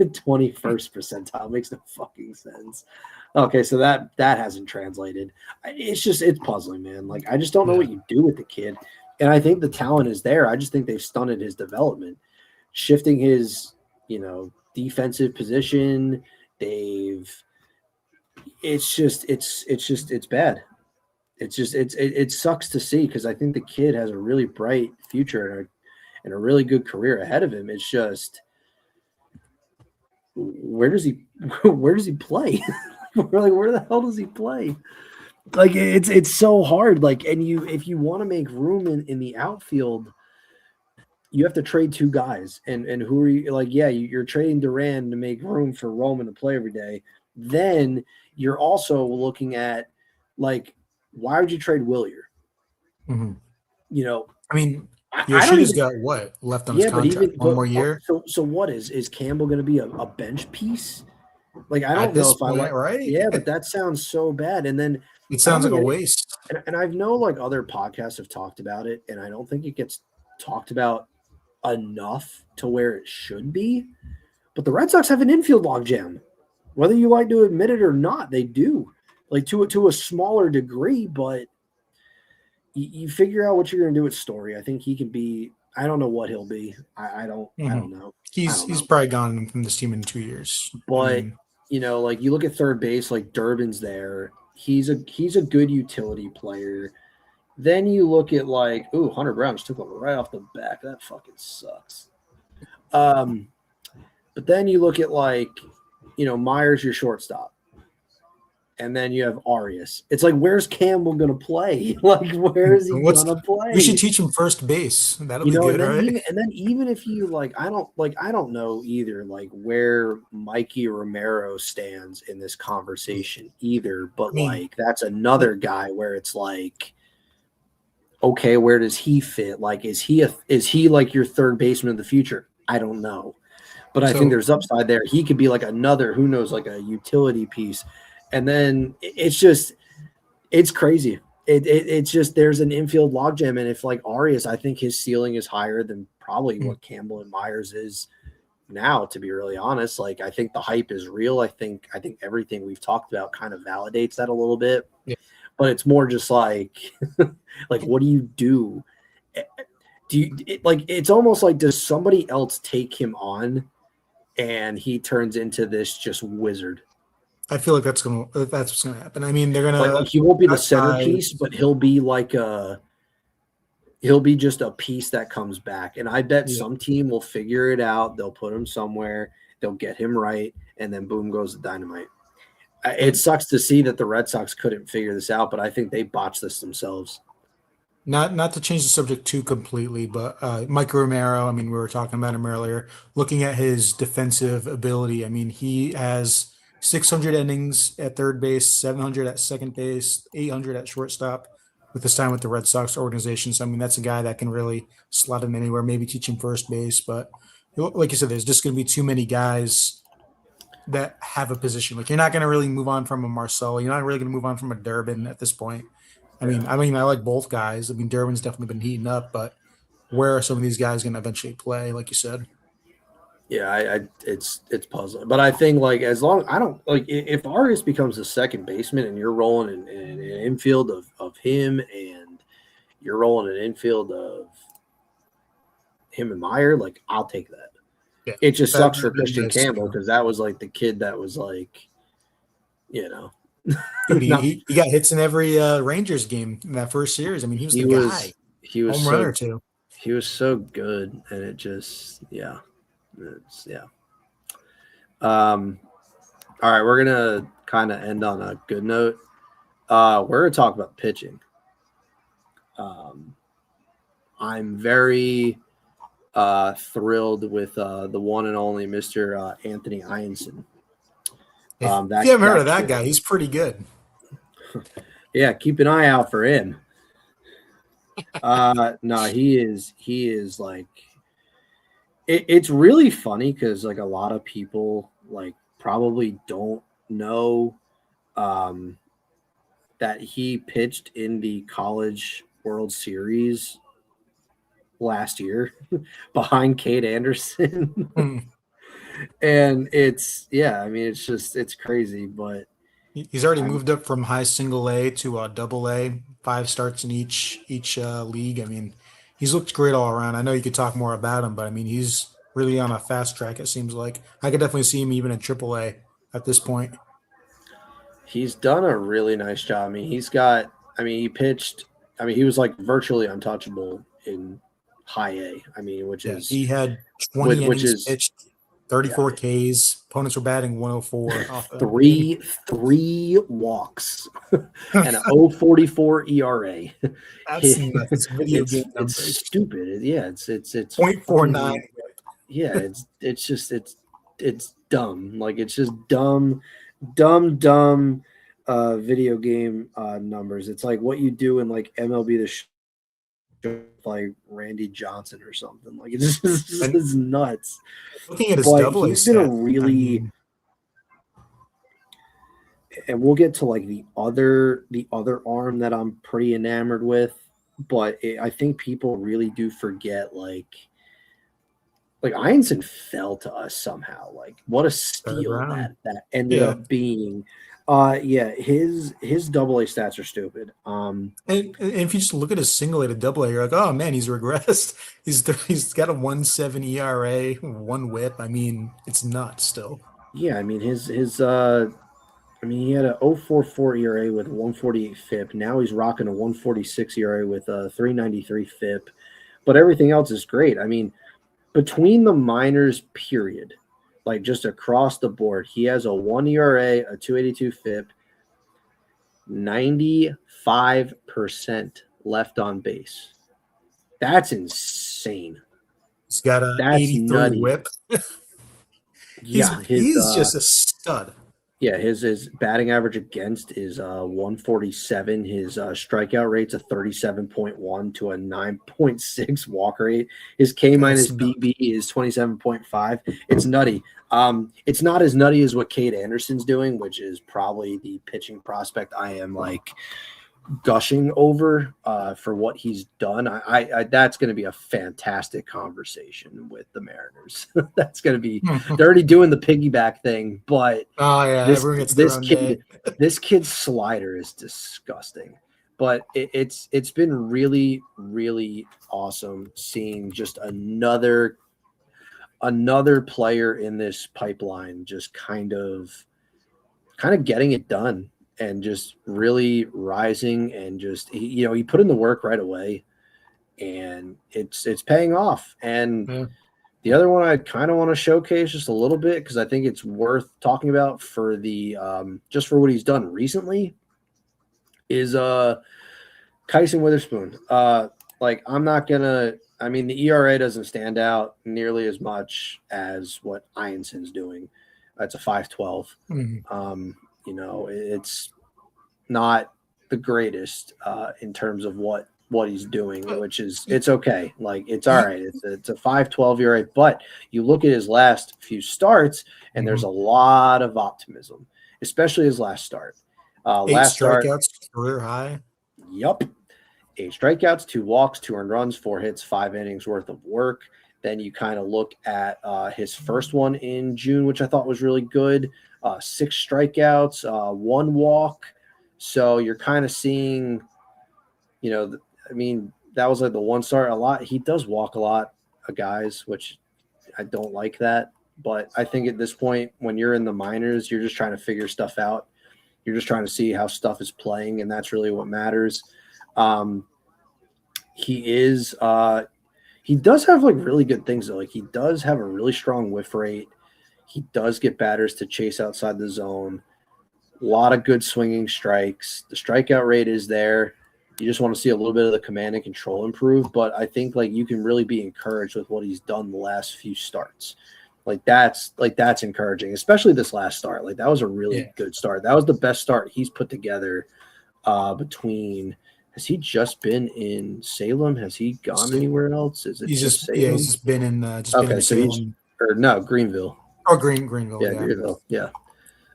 21st percentile. Makes no fucking sense. Okay, so that hasn't translated. It's puzzling, man. Like, I just don't know what you do with the kid. And I think the talent is there. I just think they've stunted his development. Shifting his, defensive position, it's bad. It sucks to see, because I think the kid has a really bright future and a really good career ahead of him. It's just, where does he play? We're like, where the hell does he play? Like, it's so hard. Like, and if you want to make room in the outfield, you have to trade 2 guys, and who are you? Like, yeah, you're trading Duran to make room for Roman to play every day. Then you're also looking at, like, why would you trade Willier? Mm-hmm. I mean, Yoshida's got what left on his contract? One more year. So what is Campbell going to be a bench piece? Like, I don't know if I like. Right? Yeah, but that sounds so bad. And then it sounds like a waste. And I know, like, other podcasts have talked about it, and I don't think it gets talked about enough to where it should be. But the Red Sox have an infield logjam, whether you like to admit it or not. They do, like, to a smaller degree, but you figure out what you're going to do with Story. I think he can be. I don't know what he'll be. I don't know. He's probably gone from this team in 2 years. But like, you look at third base, like Durbin's there. He's a good utility player. Then you look at, like, Hunter Brown just took one right off the back. That fucking sucks. But then you look at, like, Myers, your shortstop. And then you have Arias. It's like, where's Campbell going to play? Like, where is he going to play? We should teach him first base. That'll be good, right? And then even if you, like, I don't know either, like, where Mikey Romero stands in this conversation either. But, like, that's another guy where it's like, okay, where does he fit? Like, is he like your third baseman of the future? I don't know. But I think there's upside there. He could be like another, who knows, like a utility piece. And then it's crazy. It's just there's an infield logjam. And if like Arias, I think his ceiling is higher than probably what Campbell and Myers is now, to be really honest. Like, I think the hype is real. I think everything we've talked about kind of validates that a little bit. Yeah. But it's more just like, like, what do you do? It's almost like, does somebody else take him on and he turns into this just wizard? I feel like that's what's gonna happen. I mean, they're gonna like he won't be the centerpiece, but he'll be just a piece that comes back. And I bet some team will figure it out. They'll put him somewhere, they'll get him right, and then boom goes the dynamite. It sucks to see that the Red Sox couldn't figure this out, but I think they botched this themselves. Not to change the subject too completely, but Mike Romero, I mean, we were talking about him earlier, looking at his defensive ability. I mean, he has 600 innings at third base, 700 at second base, 800 at shortstop with his time with the Red Sox organization. So, I mean, that's a guy that can really slot him anywhere, maybe teach him first base. But like you said, there's just going to be too many guys that have a position. Like, you're not going to really move on from a Marcelo. You're not really going to move on from a Durbin at this point. I mean, I like both guys. I mean, Durbin's definitely been heating up, but where are some of these guys going to eventually play, like you said? Yeah, it's puzzling. But I think, like, as long I don't like if Arias becomes a second baseman and you're rolling in an infield of him and you're rolling an infield of him and Meyer, like, I'll take that. Yeah. It just sucks for Christian Campbell because that was like the kid that was like, you know. Dude, he got hits in every Rangers game in that first series. I mean, he was the guy. He was home runner too. He was so good, and it just all right, we're gonna kind of end on a good note. We're gonna talk about pitching. I'm very thrilled with the one and only Mr. Anthony Ianson. If you haven't heard of that guy, he's pretty good. Yeah, keep an eye out for him. No, he is like, it's really funny because like a lot of people like probably don't know that he pitched in the College World Series last year behind Cade Anderson. And it's crazy, but he's already moved up from high single A to double A, 5 starts in each league. I mean, he's looked great all around. I know you could talk more about him, but I mean, he's really on a fast track, it seems like. I could definitely see him even in triple A at this point. He's done a really nice job. I mean, he pitched, he was like virtually untouchable in high A. I mean, he had 20 innings pitched, 34 Ks. Opponents were batting 104. Three walks and a 0.44 ERA. That's video game numbers. It's stupid. Yeah, it's 0.49. Yeah, it's dumb. Like, it's just dumb video game numbers. It's like what you do in like MLB The Show, like Randy Johnson or something. Like, it's nuts. Looking at his double A, he's been a really, and we'll get to like the other arm that I'm pretty enamored with, but I think people really do forget like Ianson fell to us somehow. Like, what a steal that ended up being. His double A stats are stupid. And if you just look at his single A to double A, you're like, oh man, he's regressed. He's got a 1.7 ERA, 1 WHIP. I mean, it's nuts still. Yeah, I mean he had a 0.44 ERA with 148 FIP. Now he's rocking a 146 ERA with a 393 FIP. But everything else is great. I mean, between the minors, period, like just across the board, he has a 1 ERA, a 282 FIP, 95% left on base. That's insane. He's got a 83 WHIP. Yeah, he's just a stud. Yeah, his batting average against is 147. His strikeout rate's a 37.1 to a 9.6 walk rate. His K minus That's BB is 27.5. It's nutty. It's not as nutty as what Cade Anderson's doing, which is probably the pitching prospect I am like gushing over for what he's done. I that's going to be a fantastic conversation with the Mariners. That's going to be they're already doing the piggyback thing, but oh yeah, this everyone gets their this own kid day. this kid's slider is disgusting. But it's been really really awesome seeing just another player in this pipeline just kind of getting it done and just really rising and just he put in the work right away and it's paying off. And Yeah. the other one I kind of want to showcase just a little bit because I think it's worth talking about for the just for what he's done recently is Kyson Witherspoon. Like I'm not gonna. I mean, the ERA doesn't stand out nearly as much as what Ianson's doing. That's a 5.12. It's not the greatest in terms of what he's doing, which is it's okay. Like it's all right. It's a 5.12 ERA, but you look at his last few starts, and there's a lot of optimism, especially his last start. 8 Last start, strikeouts, career high. yup. 8 strikeouts, 2 walks, 2 earned runs, 4 hits, 5 innings worth of work. Then you kind of look at his first one in June, which I thought was really good. 6 strikeouts, 1 walk. So you're kind of seeing, that was like the one start a lot. He does walk a lot of guys, which I don't like that. But I think at this point, when you're in the minors, you're just trying to figure stuff out. You're just trying to see how stuff is playing, and that's really what matters. He does have like really good things though. Like he does have a really strong whiff rate. He does get batters to chase outside the zone. A lot of good swinging strikes. The strikeout rate is there. You just want to see a little bit of the command and control improve, but I think like you can really be encouraged with what he's done the last few starts. That's encouraging, especially this last start. Like that was a really good start. That was the best start he's put together between. Has he just been in Salem? Has he gone anywhere else? Is it just Salem? He's just been in Salem. Greenville. Oh, Greenville. Yeah, Yeah. Greenville. Yeah.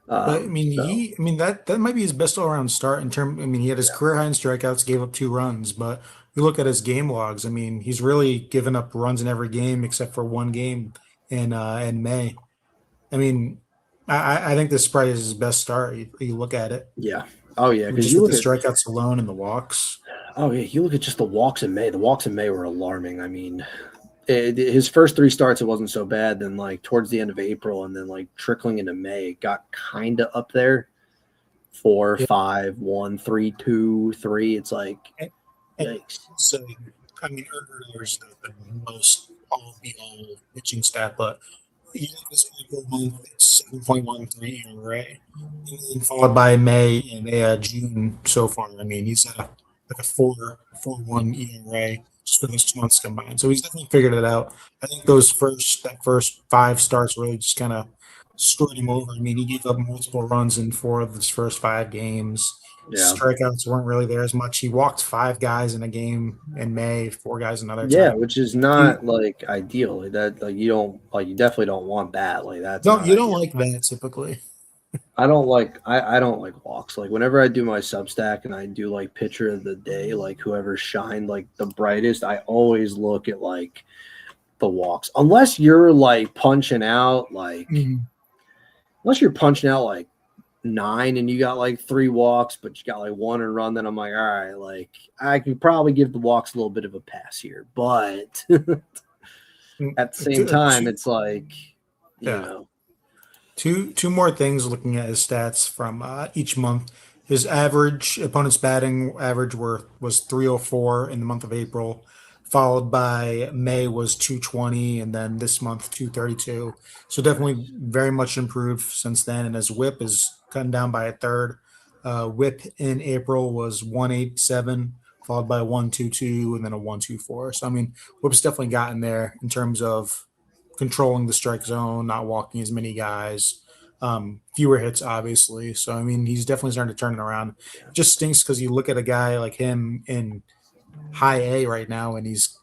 But that might be his best all around start in term. I mean, he had his career high in strikeouts, gave up 2 runs, but you look at his game logs. I mean, he's really given up runs in every game except for one game in May. I mean, I think this probably is his best start. You look at it. Yeah. Oh yeah. Because you look at the strikeouts alone and the walks. Oh yeah. You look at just the walks in May. The walks in May were alarming. I mean, his first 3 starts, it wasn't so bad. Then like towards the end of April and then like trickling into May, it got kind of up there. 4, 5, 1, 3, 2, 3. It's like, yikes. So, I mean, Erger's the most all pitching stat, but you look this April month, it's 7.13 ERA, and then followed by May and June so far. I mean, he's at a 4.41 ERA just for those 2 months combined. So he's definitely figured it out. I think that first 5 starts really just kind of screwed him over. I mean, he gave up multiple runs in 4 of his first 5 games. Yeah. Strikeouts weren't really there as much. He walked 5 guys in a game in May, 4 guys another time. Yeah, which is not like ideal. That like you definitely don't want that. Like that's no, you don't like that typically. I don't like walks. Like whenever I do my Substack and I do like pitcher of the day, like whoever shined like the brightest, I always look at like the walks. Unless you're like punching out like unless you're punching out like 9 and you got like 3 walks, but you got like 1 and run, then I'm like, all right, like I could probably give the walks a little bit of a pass here. But at the same time, it's like, you know. Two more things looking at his stats from each month. His opponent's batting average was 304 in the month of April, followed by May was 220, and then this month 232. So definitely very much improved since then. And his whip is cutting down by a third. Whip in April was 187, followed by a 122, and then a 124. So I mean, whip's definitely gotten there in terms of controlling the strike zone, not walking as many guys. fewer hits, obviously. So, I mean, he's definitely starting to turn it around. It just stinks because you look at a guy like him in high A right now, and he's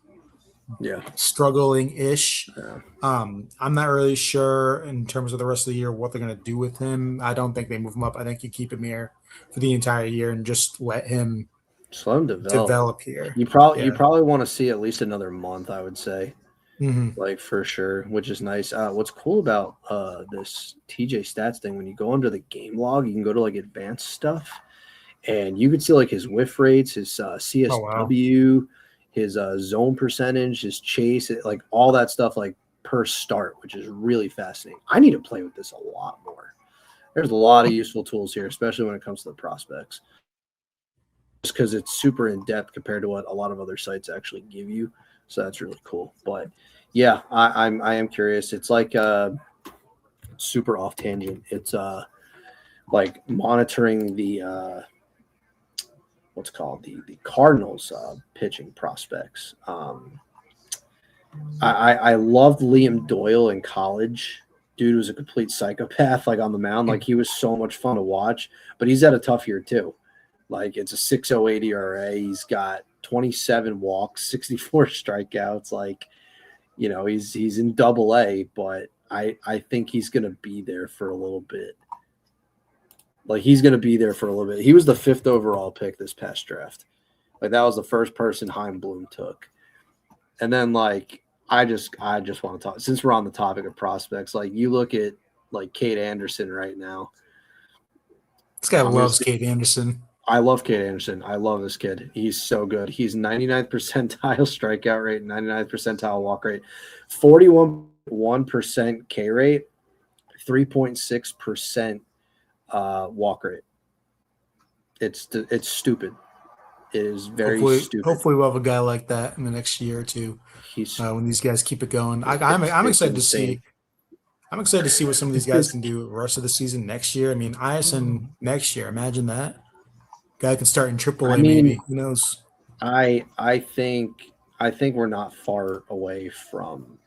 struggling-ish. Yeah. I'm not really sure in terms of the rest of the year what they're going to do with him. I don't think they move him up. I think you keep him here for the entire year and just let him develop here. You probably want to see at least another month, I would say. Mm-hmm. Like for sure, which is nice. What's cool about this TJ stats thing, when you go under the game log, you can go to like advanced stuff, and you can see like his whiff rates, his CSW, his zone percentage, his chase, like all that stuff, like per start, which is really fascinating. I need to play with this a lot more. There's a lot of useful tools here, especially when it comes to the prospects, just because it's super in depth compared to what a lot of other sites actually give you. So that's really cool. But yeah, I am curious. It's like super off tangent. It's like monitoring the what's called the Cardinals pitching prospects. I loved Liam Doyle in college. Dude was a complete psychopath, like on the mound. Like he was so much fun to watch, but he's had a tough year too. Like it's a 6.08 ERA. He's got 27 walks, 64 strikeouts. Like, you know, he's in Double-A, but I think he's going to be there for a little bit. Like he's going to be there for a little bit. He was the 5th overall pick this past draft. Like that was the first person Chaim Bloom took. And then like I just want to talk, since we're on the topic of prospects, like you look at like Cade Anderson right now. This guy loves Cade Anderson. I love Cade Anderson. I love this kid. He's so good. He's 99th percentile strikeout rate, 99th percentile walk rate, 41% K rate, 3.6% walk rate. It's stupid. It is very stupid. Hopefully we'll have a guy like that in the next year or two. When these guys keep it going. I'm excited to see. I'm excited to see what some of these guys can do the rest of the season next year. I mean, Ison next year. Imagine that. Guy can start in AAA, maybe. Who knows? I think we're not far away from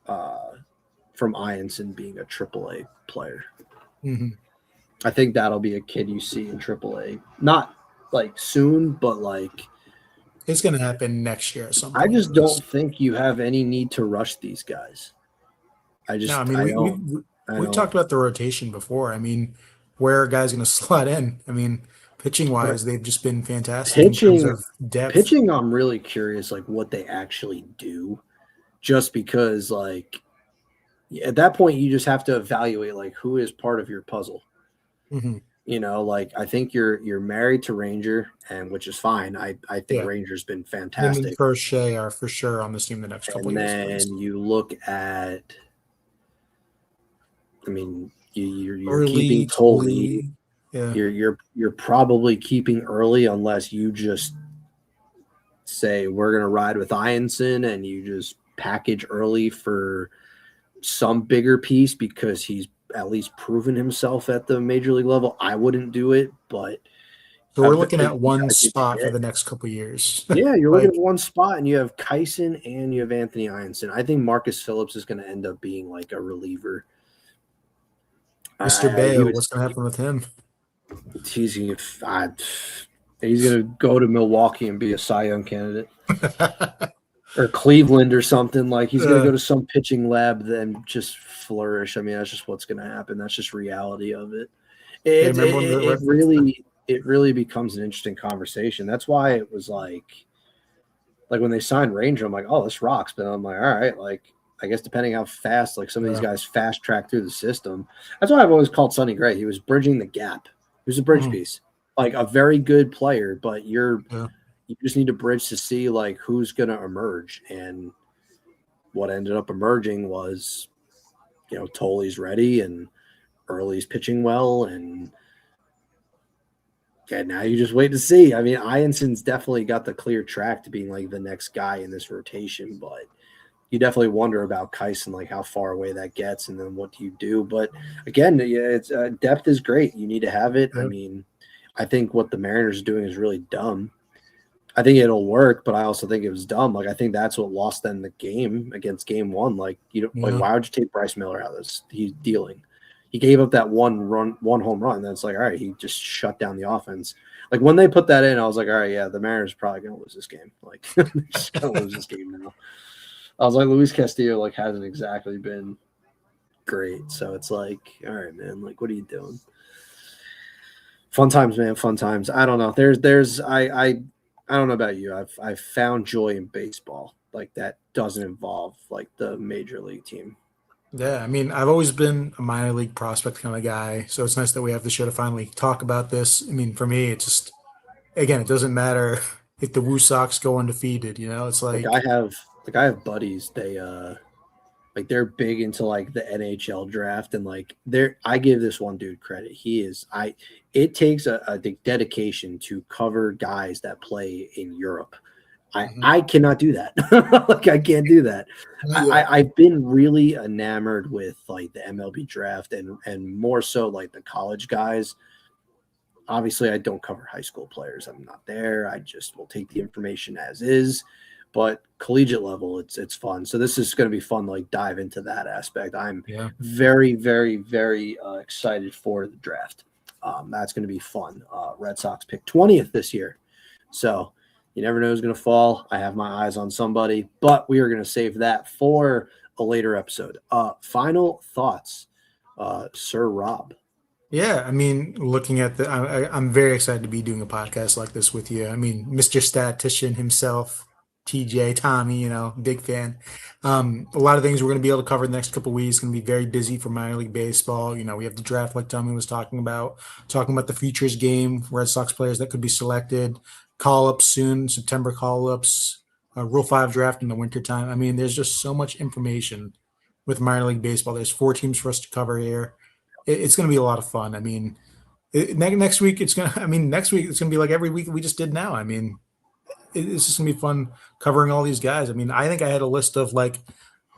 Ianson being a AAA player. Mm-hmm. I think that'll be a kid you see in AAA. Not like soon, but like it's going to happen next year or something. I just don't think you have any need to rush these guys. We talked about the rotation before. I mean, where are guys going to slot in? I mean, pitching wise, they've just been fantastic in terms of depth. Pitching, I'm really curious, like what they actually do, just because, like, at that point, you just have to evaluate like who is part of your puzzle. Mm-hmm. You know, like I think you're married to Ranger, and which is fine. I think Ranger's been fantastic. Him and Crochet are for sure on this team the next couple of years. And then you look at, I mean, you're keeping Tolley. Yeah. You're probably keeping early unless you just say we're gonna ride with Ianson and you just package early for some bigger piece because he's at least proven himself at the major league level. I wouldn't do it, but so we're looking at one spot for the next couple of years. Yeah, you're looking at one spot, and you have Kyson and you have Anthony Ianson. I think Marcus Phillips is going to end up being like a reliever. Mr. Bale, what's going to happen with him? He's going to go to Milwaukee and be a Cy Young candidate. Or Cleveland or something. Like he's going to go to some pitching lab then just flourish. I mean, that's just what's going to happen. That's just reality of it. It really becomes an interesting conversation. That's why it was like when they signed Ranger, I'm like, oh, this rocks. But I'm like, all right, like I guess depending how fast, like some of these guys fast track through the system. That's why I've always called Sonny Gray. He was bridging the gap. He was a bridge piece, like a very good player, but you just need to bridge to see like who's going to emerge. And what ended up emerging was, you know, Tolley's ready and Early's pitching well. And now you just wait to see. I mean, Ianson's definitely got the clear track to being like the next guy in this rotation, but you definitely wonder about Kyson, like how far away that gets, and then what do you do? But again, it's depth is great. You need to have it. I mean, I think what the Mariners are doing is really dumb. I think it'll work, but I also think it was dumb. Like I think that's what lost them the game against Game 1. Like why would you take Bryce Miller out of this? He's dealing. he gave up that one home run. That's like, all right, he just shut down the offense. Like when they put that in, I was like, all right, yeah, the Mariners are probably gonna lose this game. Like they're just gonna lose this game now. I was like, Luis Castillo like hasn't exactly been great. So it's like, all right, man, like what are you doing? Fun times, man, fun times. I don't know. I don't know about you. I've found joy in baseball. Like that doesn't involve like the major league team. Yeah, I mean, I've always been a minor league prospect kind of guy, so it's nice that we have the show to finally talk about this. I mean, for me, it's just again, it doesn't matter if the Woo Sox go undefeated. It's Like like I have buddies. They're big into like the NHL draft, and like I give this one dude credit. It takes a dedication to cover guys that play in Europe. I cannot do that. Like I can't do that. I've been really enamored with like the MLB draft and more so like the college guys. Obviously, I don't cover high school players. I'm not there. I just will take the information as is. But collegiate level, it's fun. So this is going to be fun to like dive into that aspect. I'm very, very, very excited for the draft. That's going to be fun. Red Sox pick 20th this year. So you never know who's going to fall. I have my eyes on somebody, but we are going to save that for a later episode. Final thoughts, Sir Rob. Yeah, I mean, looking at I'm very excited to be doing a podcast like this with you. I mean, Mr. Statistician himself, TJ, Tommy, big fan. A lot of things we're going to be able to cover in the next couple of weeks. Going to be very busy for minor league baseball. We have the draft, like Tommy was talking about the futures game, Red Sox players that could be selected, call ups soon, September call ups, Rule 5 draft in the wintertime. I mean, there's just so much information with minor league baseball. There's 4 teams for us to cover here. It's going to be a lot of fun. I mean, next week it's going to be like every week we just did now. I mean, it's just going to be fun covering all these guys. I mean, I think I had a list of like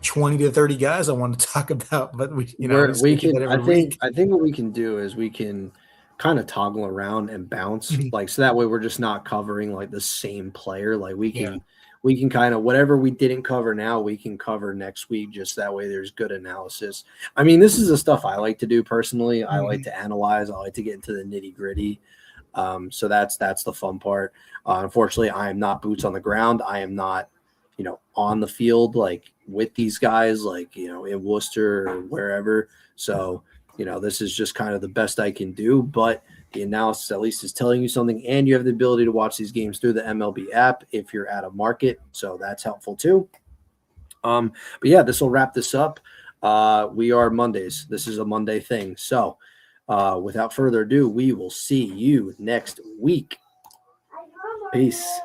20 to 30 guys I wanted to talk about, but I think what we can do is we can kind of toggle around and bounce like, so that way we're just not covering like the same player. Like we can kind of, whatever we didn't cover now, we can cover next week. Just that way there's good analysis. I mean, this is the stuff I like to do personally. I like to analyze. I like to get into the nitty gritty. So that's the fun part. Unfortunately, I am not boots on the ground. I am not, on the field, like with these guys, like, in Worcester or wherever. So, this is just kind of the best I can do, but the analysis at least is telling you something, and you have the ability to watch these games through the MLB app if you're out of market. So that's helpful too. But yeah, this will wrap this up. We are Mondays. This is a Monday thing. So without further ado, we will see you next week. Peace.